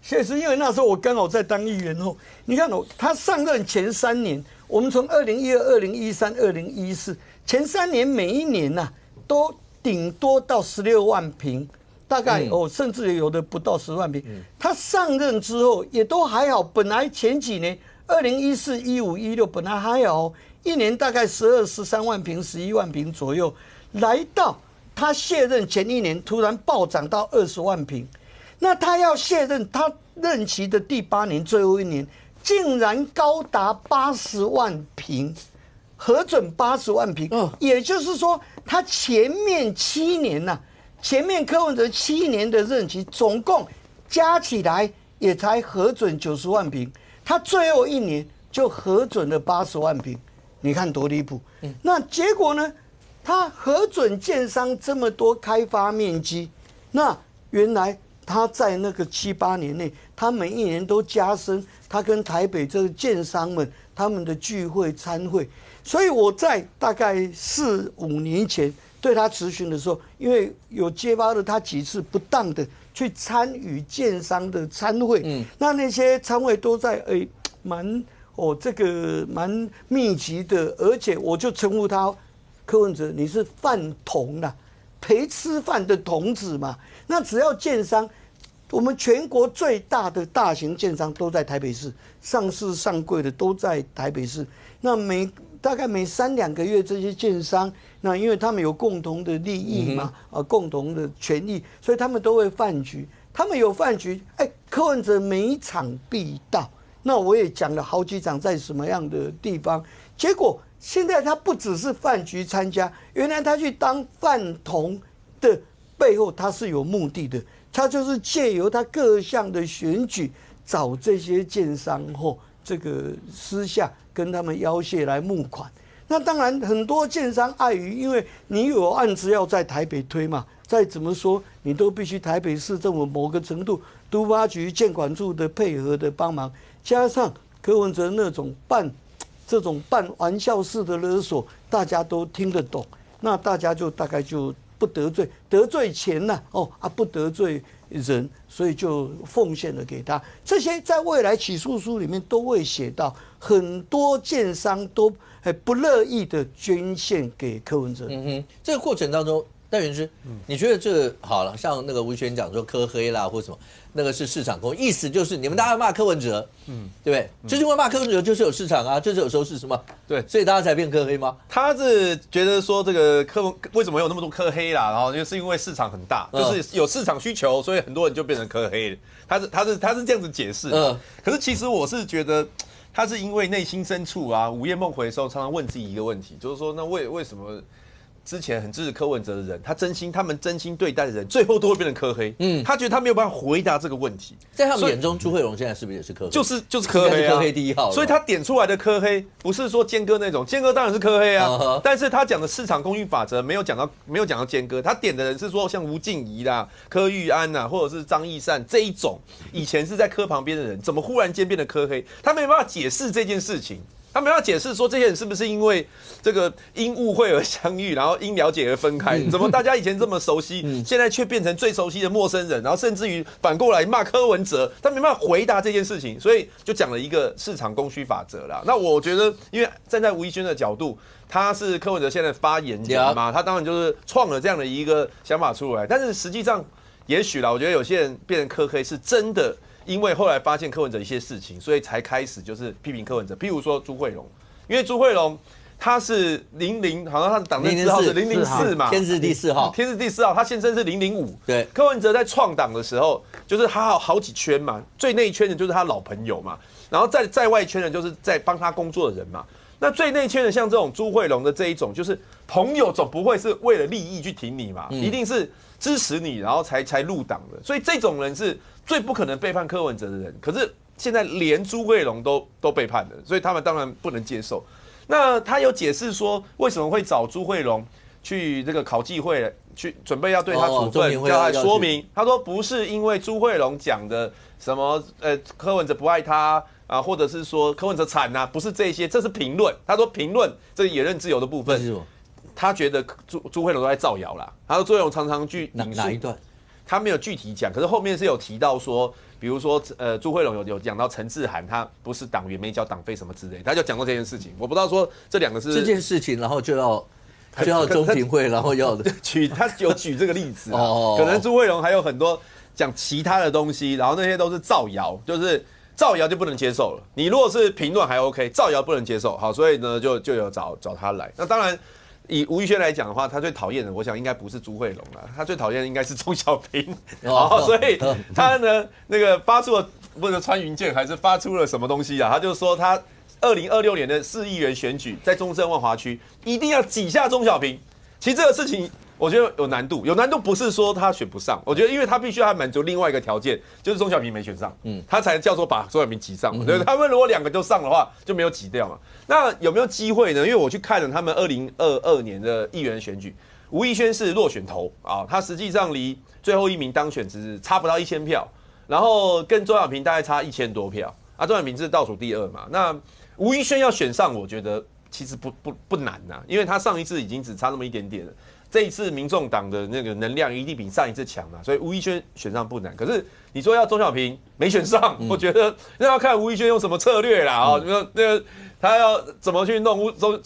[SPEAKER 7] 确实，因为那时候我刚好在当议员哦。你看哦，他上任前3年，我们从2012、2013、2014前3年，每一年呐、都顶多到16万坪，大概甚至有的不到10万坪。他上任之后也都还好，本来前几年2014、15、16本来还好，一年大概12、13万坪、11万坪左右，来到他卸任前一年突然暴涨到20万坪。那他要卸任，他任期的第8年最后一年，竟然高达80万坪，核准80万坪。也就是说，他前面7年呐、前面柯文哲7年的任期，总共加起来也才核准90万坪，他最后一年就核准了80万坪，你看多离谱。那结果呢？他核准建商这么多开发面积，那原来他在那个7、8年内，他每一年都加深他跟台北这个建商们他们的聚会参会，所以我在大概4、5年前对他质询的时候，因为有揭发了他几次不当的去参与建商的参会，那些参会都在蛮密集的，而且我就称呼他柯文哲，你是饭童啦，陪吃饭的童子嘛。那只要建商，我们全国最大的大型建商都在台北市，上市上柜的都在台北市。那大概每3、2个月，这些建商，那因为他们有共同的利益嘛，共同的权益，所以他们都会饭局。他们有饭局，柯文哲每场必到。那我也讲了好几场在什么样的地方，结果现在他不只是饭局参加，原来他去当饭童的背后，他是有目的的，他就是借由他各项的选举，找这些建商后，这个私下跟他们要挟来募款。那当然，很多建商碍于，因为你有案子要在台北推嘛，再怎么说你都必须台北市政府某个程度都发局、建管处的配合的帮忙，加上柯文哲那种这种半玩笑式的勒索，大家都听得懂，那大家就大概就不得罪钱呐，不得罪人，所以就奉献了给他。这些在未来起诉书里面都会写到，很多建商都不乐意的捐献给柯文哲。
[SPEAKER 1] 这个过程当中，戴元之，你觉得这好了，像那个吴宣讲说柯黑啦或什么，那个是市场公，意思就是你们大家骂柯文哲，对不对？就是因为骂柯文哲就是有市场啊，就是有收视什么，
[SPEAKER 6] 对，
[SPEAKER 1] 所以大家才变柯黑吗？
[SPEAKER 6] 他是觉得说这个为什么有那么多柯黑啦？然后就是因为市场很大，就是有市场需求，所以很多人就变成柯黑了。他是这样子解释。可是其实我是觉得他是因为内心深处啊，午夜梦回的时候常常问自己一个问题，就是说那为什么？之前很支持柯文哲的人，他们真心对待的人，最后都会变成柯黑。他觉得他没有办法回答这个问题。
[SPEAKER 1] 在他们眼中，朱慧荣现在是不是也是柯黑？
[SPEAKER 6] 就是柯黑啊，
[SPEAKER 1] 柯黑第一号。
[SPEAKER 6] 所以他点出来的柯黑，不是说坚哥那种，坚哥当然是柯黑啊。但是他讲的市场供应法则没有讲到坚哥，他点的人是说像吴静怡啦、柯玉安呐，或者是张义善这一种，以前是在柯旁边的人，怎么忽然间变得柯黑？他没办法解释这件事情。他没办法解释说这些人是不是因为这个因误会而相遇，然后因了解而分开？怎么大家以前这么熟悉，现在却变成最熟悉的陌生人？然后甚至于反过来骂柯文哲，他没办法回答这件事情，所以就讲了一个市场供需法则啦。那我觉得，因为站在吴怡轩的角度，他是柯文哲现在的发言人嘛，他当然就是创了这样的一个想法出来。但是实际上，也许啦，我觉得有些人变成柯黑是真的。因为后来发现柯文哲一些事情，所以才开始就是批评柯文哲。譬如说朱慧荣，因为朱慧荣他是00，好像他的党政字号是004嘛，
[SPEAKER 1] 天字第4号，
[SPEAKER 6] 天字第4号，他现身是005。
[SPEAKER 1] 对，
[SPEAKER 6] 柯文哲在创党的时候，就是他好几圈嘛，最内圈的就是他老朋友嘛，然后在外圈的就是在帮他工作的人嘛。那最内圈的像这种朱慧荣的这一种，就是朋友总不会是为了利益去挺你嘛，一定是支持你，然后才入党的，所以这种人是最不可能背叛柯文哲的人。可是现在连朱慧荣都背叛了，所以他们当然不能接受。那他有解释说为什么会找朱慧荣去这个考纪会去准备要对他处分，
[SPEAKER 1] 叫
[SPEAKER 6] 他说明。他说不是因为朱慧龙讲的什么柯文哲不爱他啊，或者是说柯文哲惨啊，不是这些，这是评论。他说评论这个言论自由的部分，他觉得朱慧龙都在造谣啦。他说朱慧龙常常去
[SPEAKER 1] 哪一段？
[SPEAKER 6] 他没有具体讲，可是后面是有提到说，比如说朱慧龙有讲到陈志涵他不是党员没交党费什么之类，他就讲过这件事情。我不知道说这两个是
[SPEAKER 1] 这件事情，然后就要中评会，然后要
[SPEAKER 6] 他有举这个例子可能朱慧龙还有很多讲其他的东西，然后那些都是造谣，就是造谣就不能接受了。你如果是评论还 OK， 造谣不能接受。好，所以呢就有找他来。那当然。以吴育轩来讲的话，他最讨厌的，我想应该不是朱慧龙了，他最讨厌的应该是钟小平。所以他呢，那个发出了不是穿云箭，还是发出了什么东西啊？他就说他2026年的4亿元选举，在中正万华区一定要挤下钟小平。其实这个事情我觉得有难度，不是说他选不上，我觉得因为他必须要满足另外一个条件，就是钟小平没选上，他才叫做把钟小平挤上嘛。对，他们如果2个就上的话，就没有挤掉嘛。那有没有机会呢？因为我去看了他们2022年的议员选举，吴育轩是落选头啊，他实际上离最后1名当选只差不到1000票，然后跟钟小平大概差1000多票啊，钟小平是倒数第2嘛。那吴育轩要选上，我觉得其实不难呐，因为他上一次已经只差那么一点点了。这一次民众党的那个能量一定比上一次强嘛，所以吴育轩选上不难。可是你说要钟小平没选上，我觉得那要看吴育轩用什么策略啦那个他要怎么去弄钟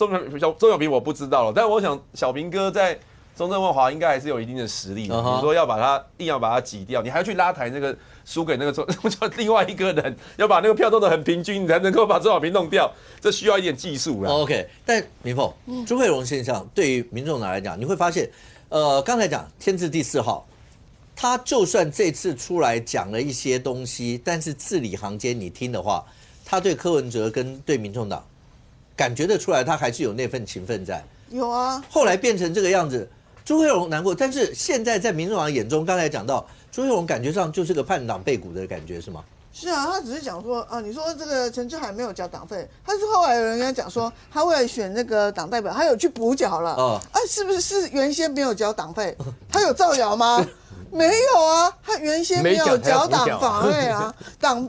[SPEAKER 6] 小平我不知道了，但我想小平哥在中正万华应该还是有一定的实力。你说硬要把他挤掉，你还要去拉抬那个输给那个另外一个人，要把那个票弄得很平均，你才能够把钟小平弄掉，这需要一点技术啦。
[SPEAKER 1] OK， 但明凤，朱慧荣现象对于民众党来讲，你会发现，刚才讲天字第4号，他就算这次出来讲了一些东西，但是字里行间你听的话，他对柯文哲跟对民众党感觉得出来，他还是有那份情分在。
[SPEAKER 4] 有啊，
[SPEAKER 1] 后来变成这个样子，朱慧荣难过，但是现在在民众党眼中，刚才讲到朱慧荣感觉上就是个叛党背骨的感觉，是吗？
[SPEAKER 4] 是啊，他只是讲说啊，你说这个陈志涵没有缴党费，他是后来有人跟他讲说，他为了选那个党代表，他有去补缴了。是不是原先没有缴党费？他有造谣吗？没有啊，他原先没有缴党费啊，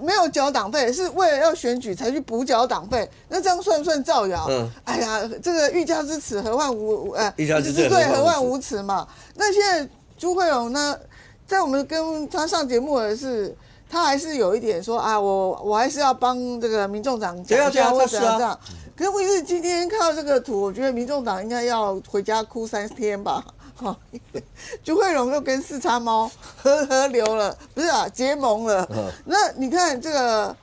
[SPEAKER 4] 没有缴党费，是为了要选举才去补缴党费，那这样算不算造谣？哎呀，这个欲加之耻，何患无欲加之罪，何患无辞嘛。那现在朱慧荣呢，在我们跟他上节目的是。他还是有一点说啊，我还是要帮这个民众党讲一下或者这样。可是问题是今天看到这个图，我觉得民众党应该要回家哭3天吧。朱慧荣又跟四叉猫合流了，不是啊，结盟了。那你看这个，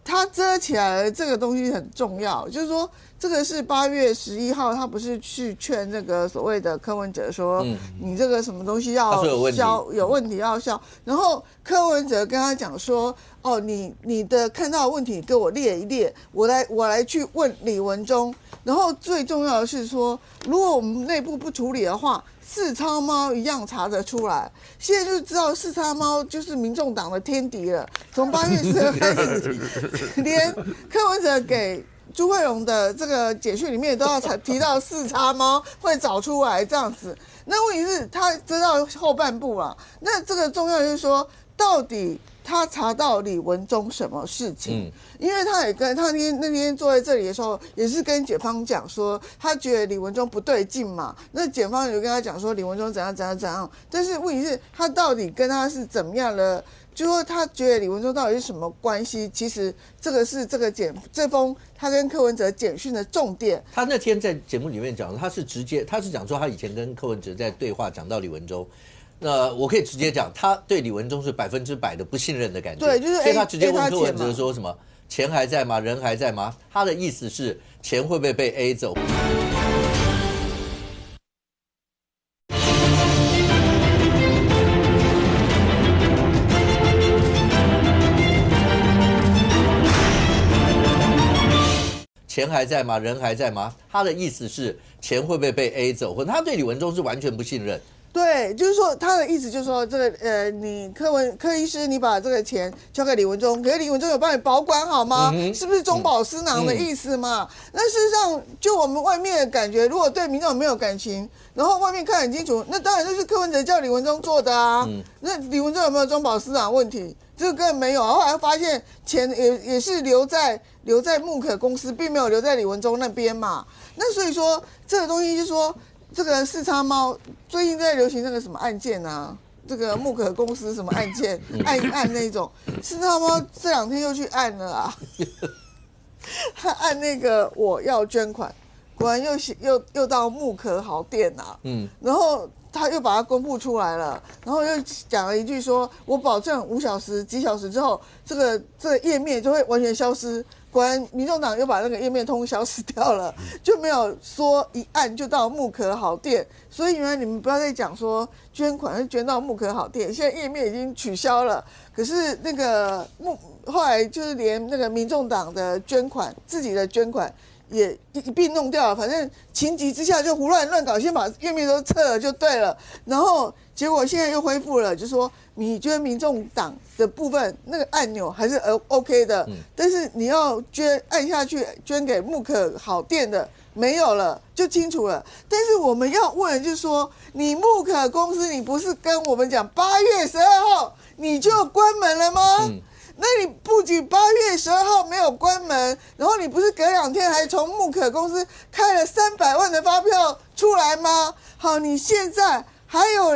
[SPEAKER 4] 他遮起来了，这个东西很重要，就是说。这个是8月11号，他不是去劝那个所谓的柯文哲说，你这个什么东西要消，有问题要消。然后柯文哲跟他讲说，哦，你的看到的问题给我列一列，我来去问李文忠。然后最重要的是说，如果我们内部不处理的话，四叉猫一样查得出来。现在就知道四叉猫就是民众党的天敌了。从8月12日开始，连柯文哲给朱慧荣的这个简讯里面都要提到四叉猫会找出来这样子，那问题是他知道后半部了，那这个重要就是说，到底他查到李文忠什么事情？因为他也跟他那天坐在这里的时候，也是跟检方讲说，他觉得李文忠不对劲嘛，那检方就跟他讲说李文忠怎样怎样怎样，但是问题是，他到底跟他是怎么样的？就说他觉得李文忠到底是什么关系？其实这个是这封他跟柯文哲简讯的重点。
[SPEAKER 1] 他那天在节目里面讲，他是讲说他以前跟柯文哲在对话讲到李文忠，那我可以直接讲，他对李文忠是100%的不信任的感觉。
[SPEAKER 4] 对，就是
[SPEAKER 1] 所以他直接问柯文哲说什么钱还在吗？人还在吗？他的意思是钱会不会被 A 走？钱还在吗？人还在吗？他的意思是钱会不会被 A 走？或者他对李文忠是完全不信任。
[SPEAKER 4] 对，就是说他的意思就是说，这个你柯医师，你把这个钱交给李文忠，可是李文忠有帮你保管好吗？是不是中饱私囊的意思嘛？那事实上，就我们外面的感觉，如果对民众没有感情，然后外面看很清楚，那当然就是柯文哲叫李文忠做的啊。那李文忠有没有中饱私囊问题？这个根本没有，后来发现钱也是留在木可公司，并没有留在李文忠那边嘛。那所以说这个东西就是说。这个四叉猫最近在流行那个什么案件啊？这个木可公司什么案件，按那种四叉猫这2天又去按了啊，他按那个我要捐款，果然又到木可好店啊，然后他又把它公布出来了，然后又讲了一句说，我保证5小时、几小时之后，这个页面就会完全消失。果然，民众党又把那个页面通消失掉了，就没有说一按就到木可好店。所以原来你们不要再讲说捐款是捐到木可好店，现在页面已经取消了。可是那个后来就是连那个民众党的捐款，自己的捐款也一并弄掉了。反正情急之下就胡乱搞，先把页面都撤了就对了。然后结果现在又恢复了，就说你捐民众党的部分那个按钮还是OK 的，但是你要按下去捐给木可好店的没有了，就清楚了。但是我们要问的就是说，你木可公司，你不是跟我们讲8月12号你就关门了吗？那你不仅8月12号没有关门，然后你不是隔2天还从木可公司开了300万的发票出来吗？好，你现在还有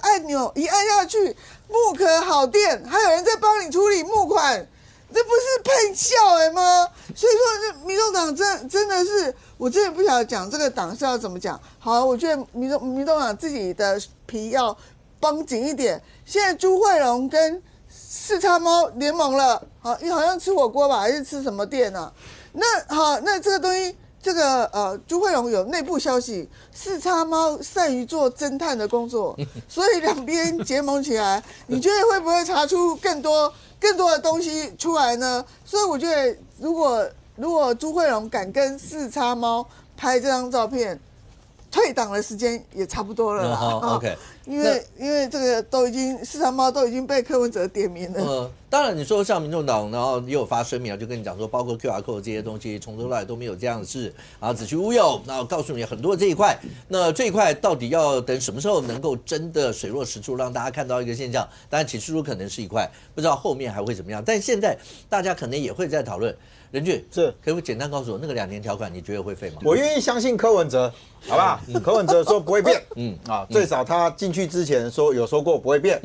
[SPEAKER 4] 按钮一按下去，木可好店还有人在帮你处理募款，这不是骗笑吗？所以说，这民众党真的是，我真的不晓得讲这个党是要怎么讲。好，我觉得民众党自己的皮要绷紧一点。现在朱慧荣跟四叉猫联盟了，好像吃火锅吧，还是吃什么店啊？那好，那这个东西。这个朱慧荣有内部消息，四叉猫善于做侦探的工作，所以两边结盟起来，你觉得会不会查出更多的东西出来呢？所以我觉得，如果朱慧荣敢跟四叉猫拍这张照片，退党的时间也差不多了啦。
[SPEAKER 1] OK，
[SPEAKER 4] 因为这个四叉猫都已经被柯文哲点名了。
[SPEAKER 1] 当然你说像民众党，然后也有发声明啊，就跟你讲说，包括 QR code 这些东西，从头到尾都没有这样的事，然后子虚乌有，然后告诉你很多这一块，那这一块到底要等什么时候能够真的水落石出，让大家看到一个现象？当然起初可能是一块，不知道后面还会怎么样。但现在大家可能也会在讨论。任俊
[SPEAKER 2] 是，
[SPEAKER 1] 可不可以简单告诉我那个2年条款，你觉得会废吗？
[SPEAKER 2] 我愿意相信柯文哲，好不好？柯文哲说不会变，最少他进去之前有说过不会变，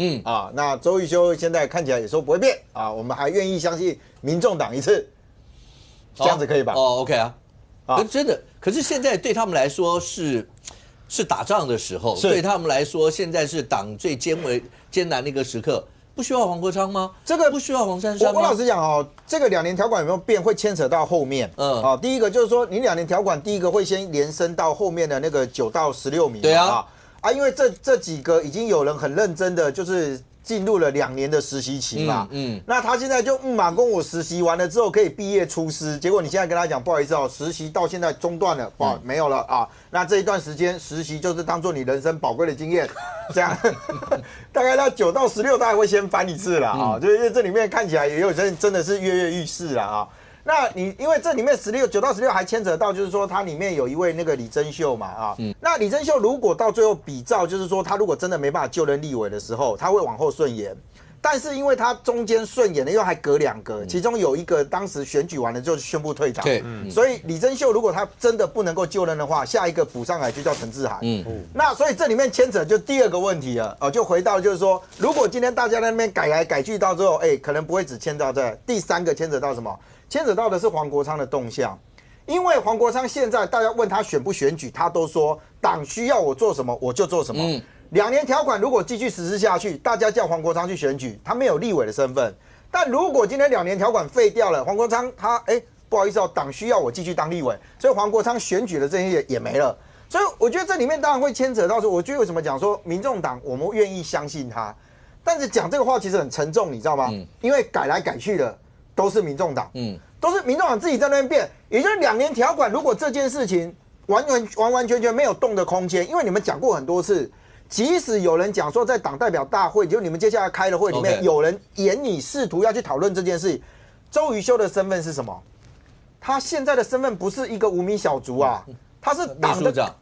[SPEAKER 2] 那周玉修现在看起来也说不会变，我们还愿意相信民众党一次，这样子可以吧
[SPEAKER 1] ？OK 啊，真的，可是现在对他们来说是打仗的时候，对他们来说现在是党最艰难的一个时刻。不需要黄国昌吗？这个不需要黄珊珊吗？
[SPEAKER 2] 我老实讲这个2年条款有没有变，会牵扯到后面。第一个就是说，你2年条款，第一个会先延伸到后面的那个9到16名。
[SPEAKER 1] 对啊，
[SPEAKER 2] 因为这几个已经有人很认真的就是进入了2年的实习期嘛。那他现在就跟我实习完了之后可以毕业出师，结果你现在跟他讲不好意思实习到现在中断了，没有了啊。那这一段时间实习就是当做你人生宝贵的经验，这样大概到9到16，他还会先翻一次啦啊，就是因为这里面看起来也有真的是跃跃欲试啦啊。那你因为这里面9到16还牵扯到，就是说它里面有一位那个李珍秀嘛那李珍秀如果到最后比照，就是说他如果真的没办法就任立委的时候，他会往后顺延。但是因为他中间顺延的又还隔2个，其中有一个当时选举完了就宣布退党，所以李珍秀如果他真的不能够就任的话，下一个补上来就叫陈志涵。那所以这里面牵扯就第2个问题了，就回到就是说，如果今天大家在那边改来改去到最后，可能不会只牵到这。第3个牵扯到什么？牵扯到的是黄国昌的动向，因为黄国昌现在大家问他选不选举，他都说党需要我做什么我就做什么。2年条款如果继续实施下去，大家叫黄国昌去选举，他没有立委的身份。但如果今天2年条款废掉了，黄国昌他不好意思党需要我继续当立委，所以黄国昌选举的这些也没了。所以我觉得这里面当然会牵扯到说，我觉得为什么讲说民众党我们愿意相信他，但是讲这个话其实很沉重，你知道吗？因为改来改去的都是民众党，都是民众党自己在那边变，也就是2年条款如果这件事情完全没有动的空间，因为你们讲过很多次。即使有人讲说在党代表大会，就你们接下来开的会里面，有人演你试图要去讨论这件事情，周瑜修的身份是什么？他现在的身份不是一个无名小卒啊，他是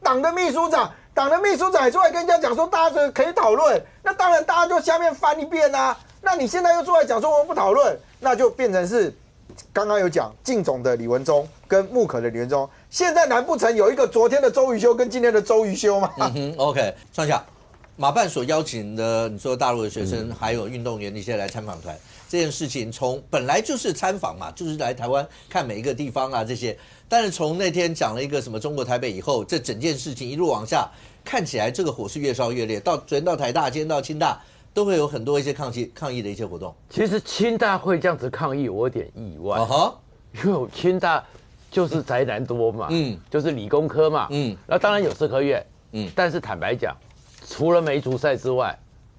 [SPEAKER 2] 党的秘书长。党的秘书长也出来跟人家讲说，大家可以讨论，那当然大家就下面翻一遍啊。那你现在又出来讲说我们不讨论，那就变成是刚刚有讲靳总的李文忠跟木可的李文忠，现在难不成有一个昨天的周瑜修跟今天的周瑜修吗
[SPEAKER 1] ？OK， 上下马办所邀请的，你说大陆的学生还有运动员一些来参访团，这件事情从本来就是参访嘛，就是来台湾看每一个地方啊这些。但是从那天讲了一个什么中国台北以后，这整件事情一路往下，看起来这个火是越烧越烈。昨天到台大，今天到清大，都会有很多一些抗议的一些活动。
[SPEAKER 3] 其实清大会这样子抗议，我有点意外。因为清大就是宅男多嘛，就是理工科嘛，那当然有社科院，但是坦白讲，除了梅竹赛之外，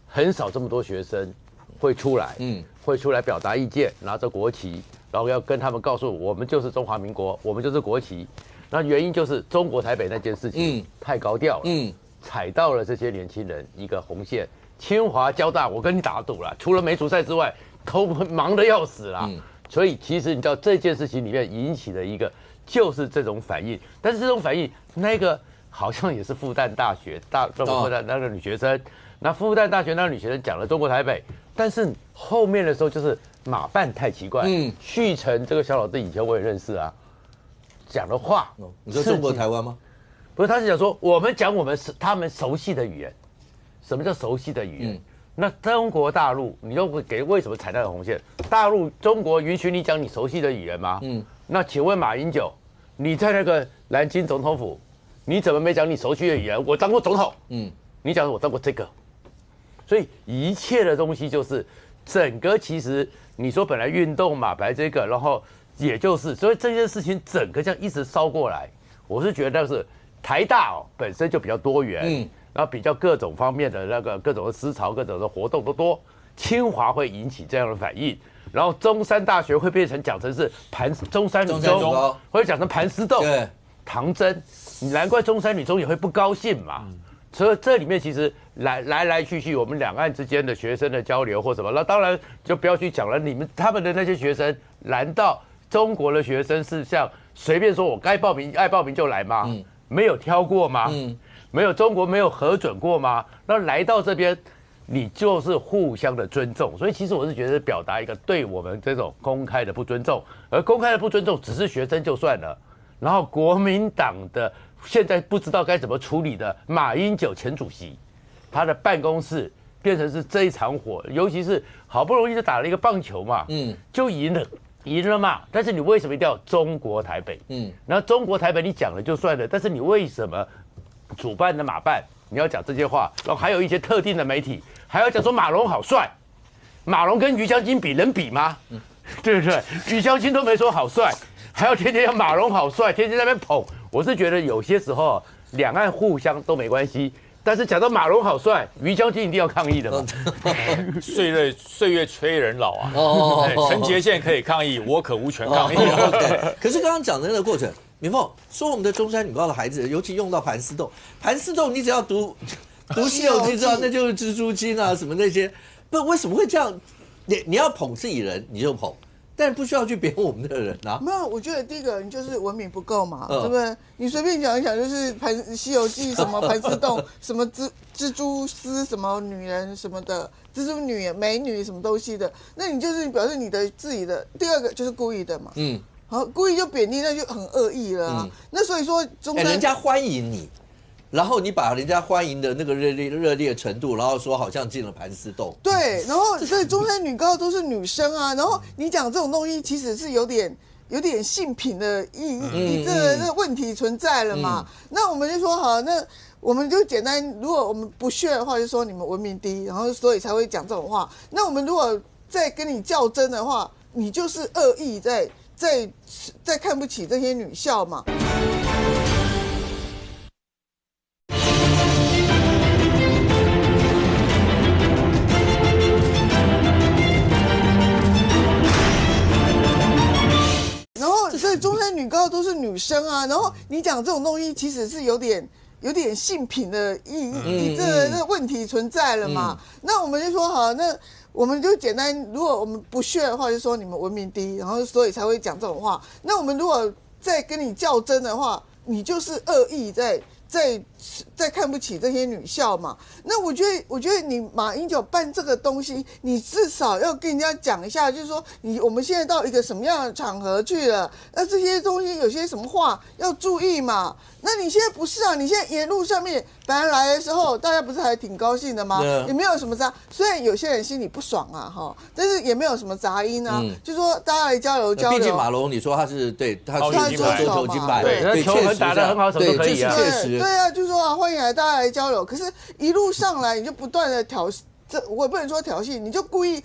[SPEAKER 3] 很少这么多学生会出来，会出来表达意见，拿着国旗。然后要跟他们告诉我们就是中华民国，我们就是国旗。那原因就是中国台北那件事情太高调了，踩到了这些年轻人一个红线。清华、交大，我跟你打赌了，除了梅竹赛之外，都忙得要死啦。所以其实你知道这件事情里面引起的一个就是这种反应，但是这种反应那个好像也是复旦大学复旦那个女学生，那复旦大学那个女学生讲了中国台北，但是后面的时候就是马办太奇怪，旭晨这个小老弟以前我也认识啊，讲的话，
[SPEAKER 1] 你说中国台湾吗？
[SPEAKER 3] 不是，他是讲说我们讲他们熟悉的语言，什么叫熟悉的语言？那中国大陆你又为什么踩那个红线？大陆中国允许你讲你熟悉的语言吗？那请问马英九，你在那个南京总统府，你怎么没讲你熟悉的语言？我当过总统，你讲我当过这个，所以一切的东西就是整个其实。你说本来运动嘛，本来这个，然后也就是，所以这件事情整个这样一直烧过来，我是觉得是台大本身就比较多元，然后比较各种方面的那个各种的思潮、各种的活动都多，清华会引起这样的反应，然后中山大学会变成讲成是中山女中，会讲成盘丝洞、唐真，你难怪中山女中也会不高兴嘛。所以这里面其实来去，我们两岸之间的学生的交流或什么，那当然就不要去讲了。他们的那些学生，难道中国的学生是像随便说我爱报名就来吗？没有挑过吗？没有中国没有核准过吗？那来到这边，你就是互相的尊重。所以其实我是觉得表达一个对我们这种公开的不尊重，而公开的不尊重只是学生就算了，然后国民党的。现在不知道该怎么处理的马英九前主席，他的办公室变成是这一场火，尤其是好不容易就打了一个棒球嘛，就赢了嘛。但是你为什么一定要中国台北？然后中国台北你讲了就算了，但是你为什么主办的马办你要讲这些话？然后还有一些特定的媒体还要讲说马龙好帅，马龙跟于将军能比吗？对不对？于将军都没说好帅，还要天天要马龙好帅，天天在那边捧。我是觉得有些时候两岸互相都没关系，但是讲到马龙好帅，于将军一定要抗议的嘛。
[SPEAKER 5] 岁月催人老啊！陈杰宪可以抗议，我可无权抗议。
[SPEAKER 1] 可是刚刚讲的那个过程，敏凤说我们的中山女高的孩子，尤其用到盘丝洞，盘丝洞你只要读《西游记》知道那就是蜘蛛精啊什么那些，不为什么会这样？你要捧自己人你就捧。但不需要去贬我们的人啊！
[SPEAKER 4] 没有，我觉得第一个人就是文明不够嘛，对不对？你随便讲一讲，就是《西游记》什么盘丝洞，什么蜘蛛丝，什么女人什么的，蜘蛛女、美女什么东西的，那你就是表示你的自己的。第二个就是故意的嘛，好，故意就贬低，那就很恶意了啊。那所以说，
[SPEAKER 1] 人家欢迎你。然后你把人家欢迎的那个热烈程度，然后说好像进了盘丝洞。
[SPEAKER 4] 对，然后所以中山女高都是女生啊，然后你讲这种东西其实是有点性品的这个问题存在了嘛。那我们就说好，那我们就简单，如果我们不屑的话，就说你们文明低，然后所以才会讲这种话。那我们如果再跟你较真的话，你就是恶意在看不起这些女校嘛。所以中山女高都是女生啊，然后你讲这种东西其实是有点有点性平的这个问题存在了嘛。那我们就说好，那我们就简单，如果我们不屑的话，就说你们文明第一，然后所以才会讲这种话。那我们如果再跟你较真的话，你就是恶意在看不起这些女校嘛？那我觉得你马英九办这个东西，你至少要跟人家讲一下，就是说我们现在到一个什么样的场合去了，那这些东西有些什么话要注意嘛？那你现在不是啊？你现在沿路上面本来来的时候，大家不是还挺高兴的吗？也没有什么杂，虽然有些人心里不爽啊，哈，但是也没有什么杂音啊，就说大家来交流交流。
[SPEAKER 1] 毕竟马龙，你说他是对，他是
[SPEAKER 4] 周
[SPEAKER 1] 球金牌，
[SPEAKER 3] 对，球很打得很好，什么都可以啊。
[SPEAKER 4] 对啊，就说啊，欢迎来大家来交流。可是，一路上来你就不断的我也不能说挑衅，你就故意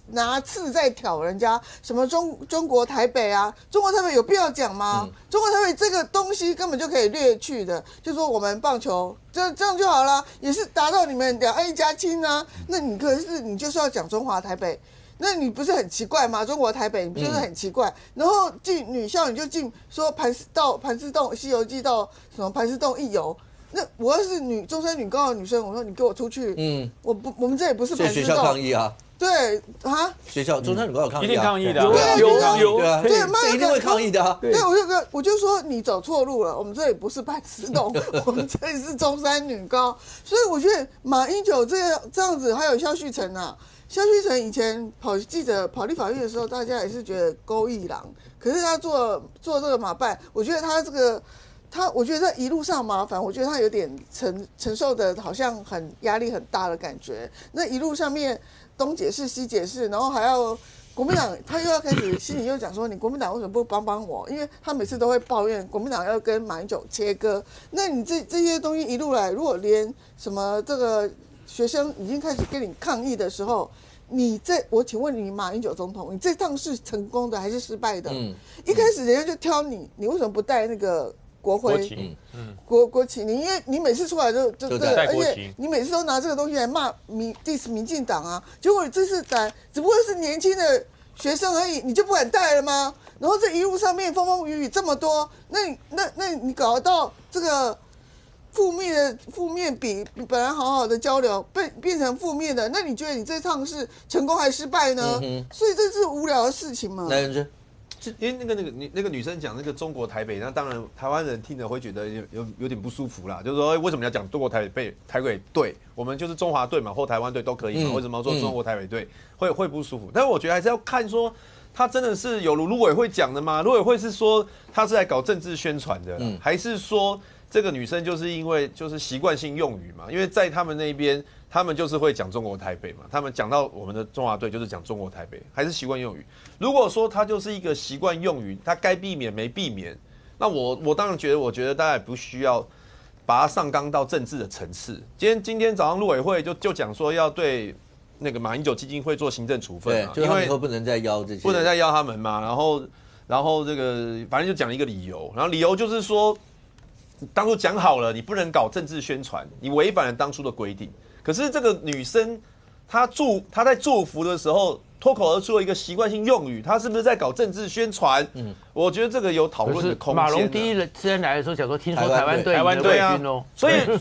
[SPEAKER 4] 拿刺在挑人家，什么中国台北啊，中国台北有必要讲吗？中国台北这个东西根本就可以略去的，就说我们棒球这样就好了，也是达到你们两岸一家亲啊。那你你就是要讲中华台北，那你不是很奇怪吗？中国台北你不就是很奇怪？然后进女校你就进说盘丝洞《西游记》到什么盘丝洞一游。那我要是中山女高的女生，我说你给我出去，我们这也不是盘丝洞。
[SPEAKER 1] 学校抗议啊？
[SPEAKER 4] 对啊，
[SPEAKER 1] 学校中山女高有抗议，
[SPEAKER 5] 一定抗议的，
[SPEAKER 7] 有
[SPEAKER 1] 对啊，对，一定会抗议的啊。
[SPEAKER 4] 对，我就说你走错路了，我们这里不是盘丝洞，我们这里是中山女高。所以我觉得马英九这样子，还有萧旭晨啊，萧旭晨以前记者跑立法院的时候，大家也是觉得勾一郎，可是他做这个马办，我觉得我觉得他一路上麻烦，我觉得他有点承受的，好像压力很大的感觉。那一路上面东解释西解释，然后还要国民党，他又要开始心里又讲说，你国民党为什么不帮我？因为他每次都会抱怨国民党要跟马英九切割。那你这些东西一路来，如果连什么这个学生已经开始跟你抗议的时候，我请问你，马英九总统，你这趟是成功的还是失败的？一开始人家就挑你为什么不带那个国徽、国旗？因为你每次出来就这个，而且你每次都拿这个东西来骂diss 民进党啊。结果你这次来，只不过是年轻的学生而已，你就不敢带了吗？然后这一路上面风风雨雨这么多，那你搞到这个负面比本来好好的交流变成负面的，那你觉得你这趟是成功还是失败呢？所以这是无聊的事情嘛。
[SPEAKER 1] 来人之。
[SPEAKER 6] 因为那个女生讲那个中国台北，那当然台湾人听了会觉得有点不舒服啦，就是说为什么要讲中国台北队？我们就是中华队嘛，或台湾队都可以嘛，为什么要说中国台北队会不舒服？但是我觉得还是要看说他真的是有如陆委会讲的吗？陆委会是说他是来搞政治宣传的，还是说这个女生就是因为就是习惯性用语嘛？因为在他们那边。他们就是会讲中国台北嘛，他们讲到我们的中华队就是讲中国台北，还是习惯用语。如果说他就是一个习惯用语，他该避免没避免，那我当然觉得大家也不需要把它上纲到政治的层次。今天早上陆委会就讲说要对那个马英九基金会做行政处分嘛，
[SPEAKER 1] 因为以后不能再邀这些，
[SPEAKER 6] 不能再邀他们嘛。然后这个反正就讲一个理由，然后理由就是说，当初讲好了，你不能搞政治宣传，你违反了当初的规定。可是这个女生，她在祝福的时候脱口而出了一个习惯性用语，她是不是在搞政治宣传？我觉得这个有讨论的空间。
[SPEAKER 3] 马龙第一天来的时候讲说，听说台湾
[SPEAKER 6] 队啊，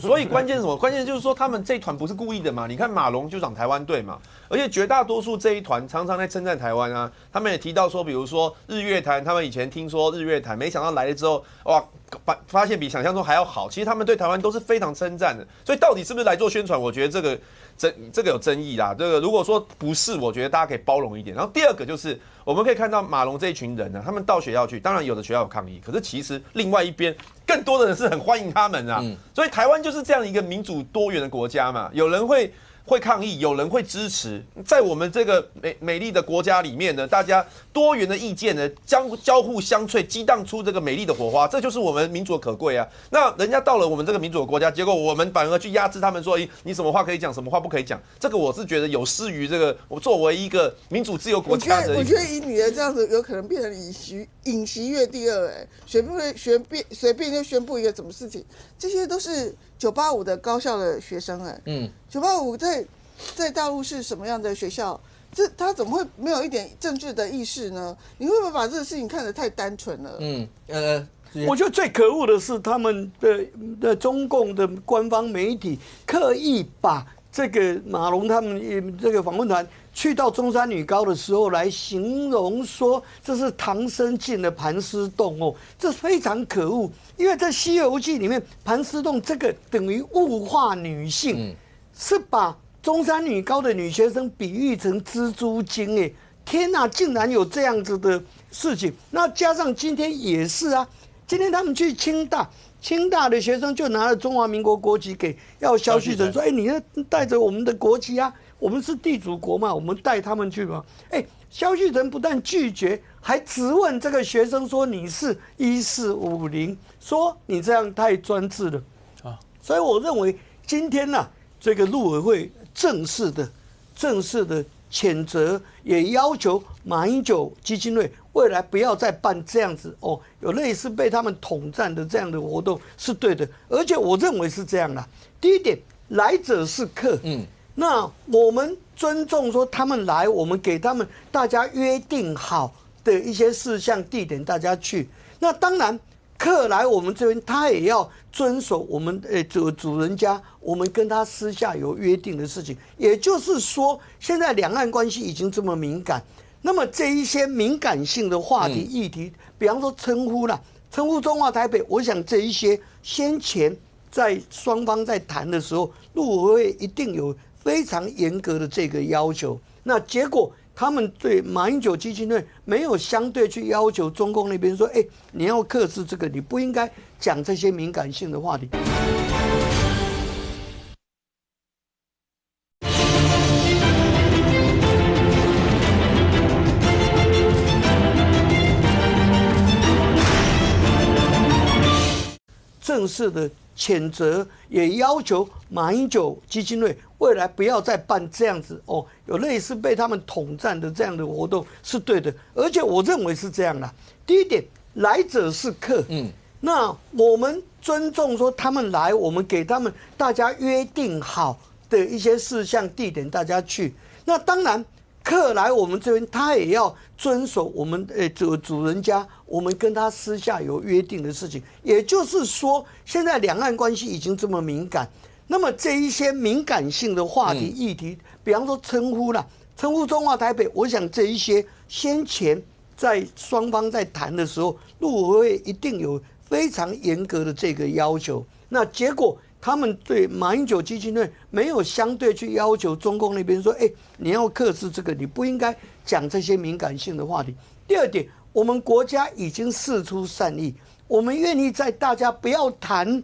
[SPEAKER 6] 所以关键是什么？关键就是说他们这一团不是故意的嘛。你看马龙就讲台湾队嘛，而且绝大多数这一团常常在称赞台湾啊。他们也提到说，比如说日月潭，他们以前听说日月潭，没想到来了之后，哇！发现比想象中还要好，其实他们对台湾都是非常称赞的，所以到底是不是来做宣传？我觉得这个有争议啦。这个如果说不是，我觉得大家可以包容一点。然后第二个就是我们可以看到马龙这一群人呢，他们到学校去，当然有的学校有抗议，可是其实另外一边更多的人是很欢迎他们啊。所以台湾就是这样一个民主多元的国家嘛，有人会抗议，有人会支持。在我们这个美丽的国家里面呢，大家多元的意见呢交互相萃，激荡出这个美丽的火花，这就是我们民主的可贵啊。那人家到了我们这个民主的国家，结果我们反而去压制他们说，你什么话可以讲，什么话不可以讲，这个我是觉得有失于这个我作为一个民主自由国家的。
[SPEAKER 4] 我觉得以你的这样子，有可能变成尹锡悦第二，随便就宣布一个什么事情，这些都是985的高校的学生985在大陆是什么样的学校？他怎么会没有一点政治的意识呢？你会不会把这个事情看得太单纯了？
[SPEAKER 7] 我觉得最可恶的是他们的中共的官方媒体刻意把这个马龙他们这个访问团去到中山女高的时候来形容说这是唐僧进了盘丝洞哦，这非常可恶。因为在《西游记》里面，盘丝洞这个等于物化女性，是把中山女高的女学生比喻成蜘蛛精哎，天哪，竟然有这样子的事情。那加上今天也是啊，今天他们去清大的学生就拿了中华民国国旗给要萧旭晨说，哎，你要带着我们的国旗啊，我们是地主国嘛，我们带他们去嘛。哎，萧旭晨不但拒绝，还质问这个学生说你是1450，说你这样太专制了啊。所以我认为今天呢，这个陆委会正式的谴责，也要求马英九基金会未来不要再办这样子哦，有类似被他们统战的这样的活动是对的，而且我认为是这样啦。第一点，来者是客，那我们尊重说他们来，我们给他们大家约定好的一些事项地点，大家去。那当然，客来我们这边，他也要遵守我们主人家，我们跟他私下有约定的事情。也就是说，现在两岸关系已经这么敏感，那么这一些敏感性的话题议题，比方说称呼中华台北，我想这一些先前在双方在谈的时候，陆委会一定有非常严格的这个要求。那结果他们对马英九基金会没有相对去要求中共那边说，哎，你要克制这个，你不应该讲这些敏感性的话题。正式的谴责，也要求马英九基金会未来不要再办这样子哦，有类似被他们统战的这样的活动是对的，而且我认为是这样啦。第一点，来者是客，那我们尊重说他们来，我们给他们大家约定好的一些事项地点，大家去。那当然，客来我们这边，他也要遵守我们主人家，我们跟他私下有约定的事情。也就是说，现在两岸关系已经这么敏感，那么这一些敏感性的话题议题，比方说称呼中华台北，我想这一些先前在双方在谈的时候，陆委会一定有非常严格的这个要求。那结果他们对马英九基金会没有相对去要求中共那边说，哎，你要克制这个，你不应该讲这些敏感性的话题。第二点，我们国家已经释出善意，我们愿意在大家不要谈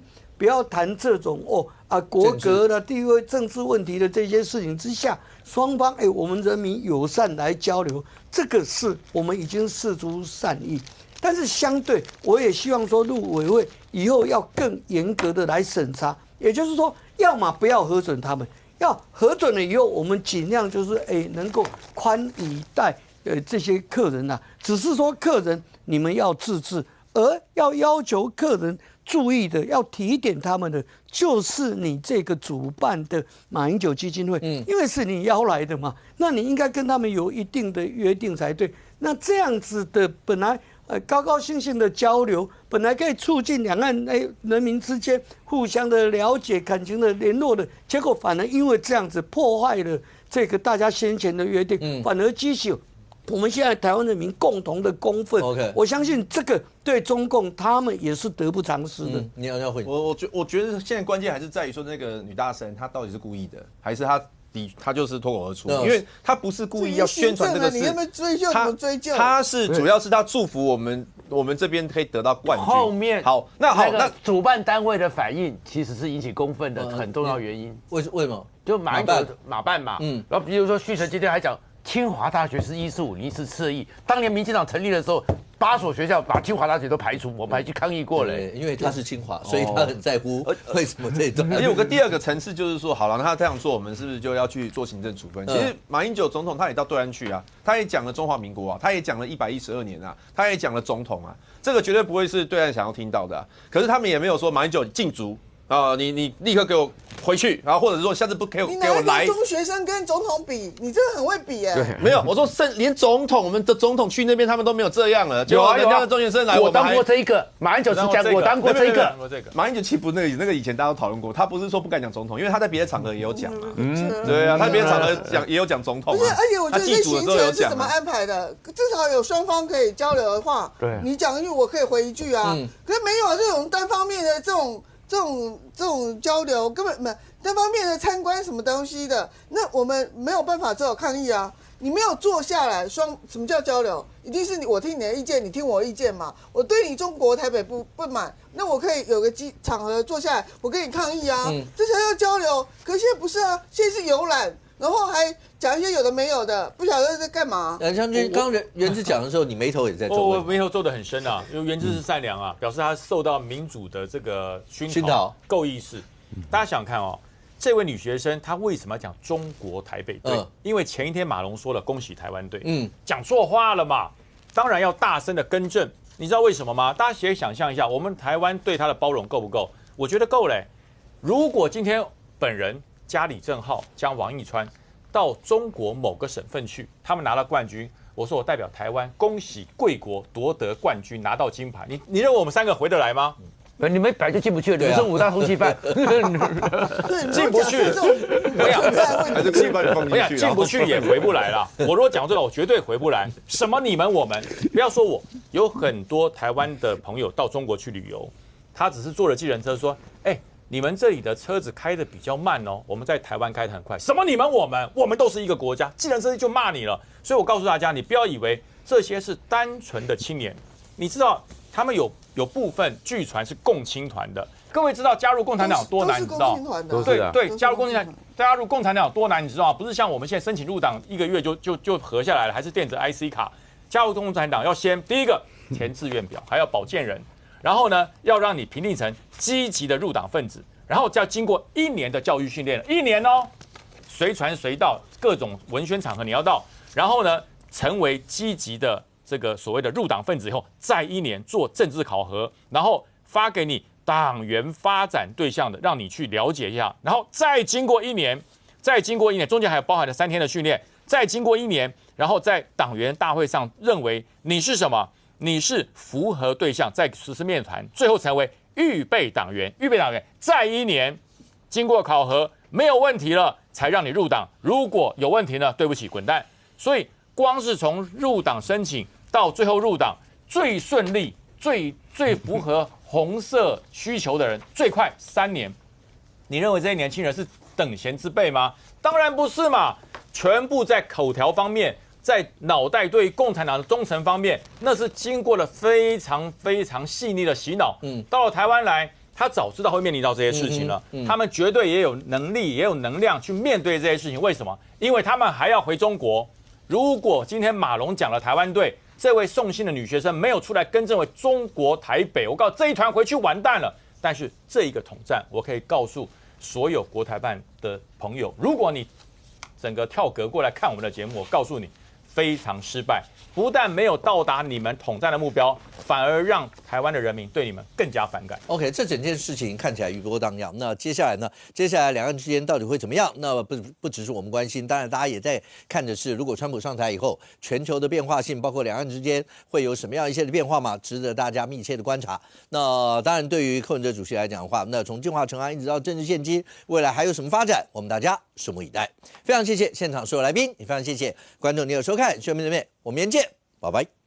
[SPEAKER 7] 这种国格的地位、政治问题的这些事情之下，双方我们人民友善来交流，这个是我们已经释出善意。但是相对，我也希望说陆委会以后要更严格的来审查，也就是说，要么不要核准他们，要核准了以后，我们尽量就是能够宽以待这些客人啊，只是说客人你们要自治，而要求客人注意的，要提点他们的，就是你这个主办的马英九基金会，因为是你邀来的嘛，那你应该跟他们有一定的约定才对。那这样子的本来高高兴兴的交流，本来可以促进两岸人民之间互相的了解、感情的联络的，结果反而因为这样子破坏了这个大家先前的约定，反而激起我们现在台湾人民共同的公愤。我相信这个对中共他们也是得不偿失的。
[SPEAKER 1] 你要回
[SPEAKER 6] 我觉得现在关键还是在于说那个女大生她到底是故意的，还是他就是脱口而出，因为他不是故意要宣传这个事，
[SPEAKER 4] 你有没有追究？怎么追究？
[SPEAKER 6] 他是主要是他祝福我们这边可以得到冠军。
[SPEAKER 3] 后面
[SPEAKER 6] 好，那
[SPEAKER 3] 主办单位的反应其实是引起公愤的很重要原因。
[SPEAKER 1] 为什么？
[SPEAKER 3] 就马办嘛，然后比如说旭晨今天还讲清华大学是1450是侧翼，当年民进党成立的时候，8所学校把清华大学都排除，我们还去抗议过了。
[SPEAKER 1] 因为他是清华，所以他很在乎为什么这一段。
[SPEAKER 6] 而且有个第二个层次就是说，好了，那他这样做，我们是不是就要去做行政处分？其实马英九总统他也到对岸去啊，他也讲了中华民国啊，他也讲了112年啊，他也讲了总统啊，这个绝对不会是对岸想要听到的啊。可是他们也没有说马英九禁足。你立刻给我回去，然后或者说下次不给我来。
[SPEAKER 4] 中学生跟总统比，你真的很会比耶。
[SPEAKER 6] 没有，我说连总统，我们的总统去那边他们都没有这样了。
[SPEAKER 3] 有啊，
[SPEAKER 6] 人家的中学生来，
[SPEAKER 3] 我当过这一个，马英九讲我当过这个。
[SPEAKER 6] 马英九其实不那个以前大家都讨论过，他不是说不敢讲总统，因为他在别的场合也有讲嘛。对啊，他别的场合也有讲总统。
[SPEAKER 4] 不是，而且我觉得这行程是怎么安排的？至少有双方可以交流的话，
[SPEAKER 3] 对，
[SPEAKER 4] 你讲一句我可以回一句啊。可是没有这种单方面的这种交流，根本没单方面的参观什么东西的，那我们没有办法只有抗议啊。你没有坐下来什么叫交流？一定是我听你的意见，你听我的意见嘛。我对你中国台北不满，那我可以有个场合坐下来，我跟你抗议啊，这才叫交流。可是现在不是啊，现在是游览，然后还讲一些有的没有的，不晓得在干嘛。
[SPEAKER 1] 将军，刚元之讲的时候，你眉头也在皱。
[SPEAKER 5] 我眉头皱得很深啊，因为元之是善良啊，表示他受到民主的这个熏陶够意识。大家想看哦。这位女学生她为什么要讲中国台北队？因为前一天马龙说了恭喜台湾队，讲错话了嘛，当然要大声的更正。你知道为什么吗？大家可以想象一下，我们台湾对她的包容够不够？我觉得够嘞。如果今天本人加李正浩加王一川到中国某个省份去，他们拿了冠军，我说我代表台湾恭喜贵国夺得冠军，拿到金牌，你认为我们3个回得来吗？
[SPEAKER 3] 你们本来就进不去，你们是5大通缉犯，
[SPEAKER 5] 进不去，进不去也回不来了。我如果讲这个，我绝对回不来。什么你们我们，不要说我，有很多台湾的朋友到中国去旅游，他只是坐了计程车说，你们这里的车子开得比较慢哦，我们在台湾开得很快。什么你们我们，我们都是一个国家，计程车就骂你了。所以我告诉大家，你不要以为这些是单纯的青年，你知道他们有部分据传是共青团的，各位知道加入共产党有多难？你知道？对，加入共产党有多难？你知道吗？不是像我们现在申请入党1个月就核下来了，还是电子 IC 卡。加入共产党要先第一个填志愿表，还要保荐人，然后呢要让你评定成积极的入党分子，然后就要经过1年的教育训练，1年哦，随传随到，各种文宣场合你要到，然后呢成为积极的。这个所谓的入党分子以后，再1年做政治考核，然后发给你党员发展对象的，让你去了解一下，然后再经过1年，中间还有包含了3天的训练，再经过1年，然后在党员大会上认为你是什么？你是符合对象，再实施面谈，最后成为预备党员，再1年经过考核没有问题了，才让你入党。如果有问题呢，对不起，滚蛋。所以光是从入党申请到最后入党，最顺利、最符合红色需求的人，最快3年。你认为这些年轻人是等闲之辈吗？当然不是嘛！全部在口条方面，在脑袋对共产党的忠诚方面，那是经过了非常非常细腻的洗脑。到了台湾来，他早知道会面临到这些事情了。他们绝对也有能力，也有能量去面对这些事情。为什么？因为他们还要回中国。如果今天马龙讲了台湾队，这位送信的女学生没有出来更正为中国台北，我告诉这一团回去完蛋了。但是这一个统战，我可以告诉所有国台办的朋友，如果你整个跳格过来看我们的节目，我告诉你，非常失败，不但没有到达你们统战的目标，反而让台湾的人民对你们更加反感。
[SPEAKER 1] OK， 这整件事情看起来余波荡漾。那接下来呢？接下来两岸之间到底会怎么样？那不只是我们关心，当然大家也在看的是，如果川普上台以后，全球的变化性，包括两岸之间会有什么样一些的变化嘛？值得大家密切的观察。那当然，对于柯文哲主席来讲的话，那从进化成安一直到政治现今，未来还有什么发展？我们大家拭目以待。非常谢谢现场所有来宾，也非常谢谢观众你有收看《全民人面》，我们明天见，拜拜。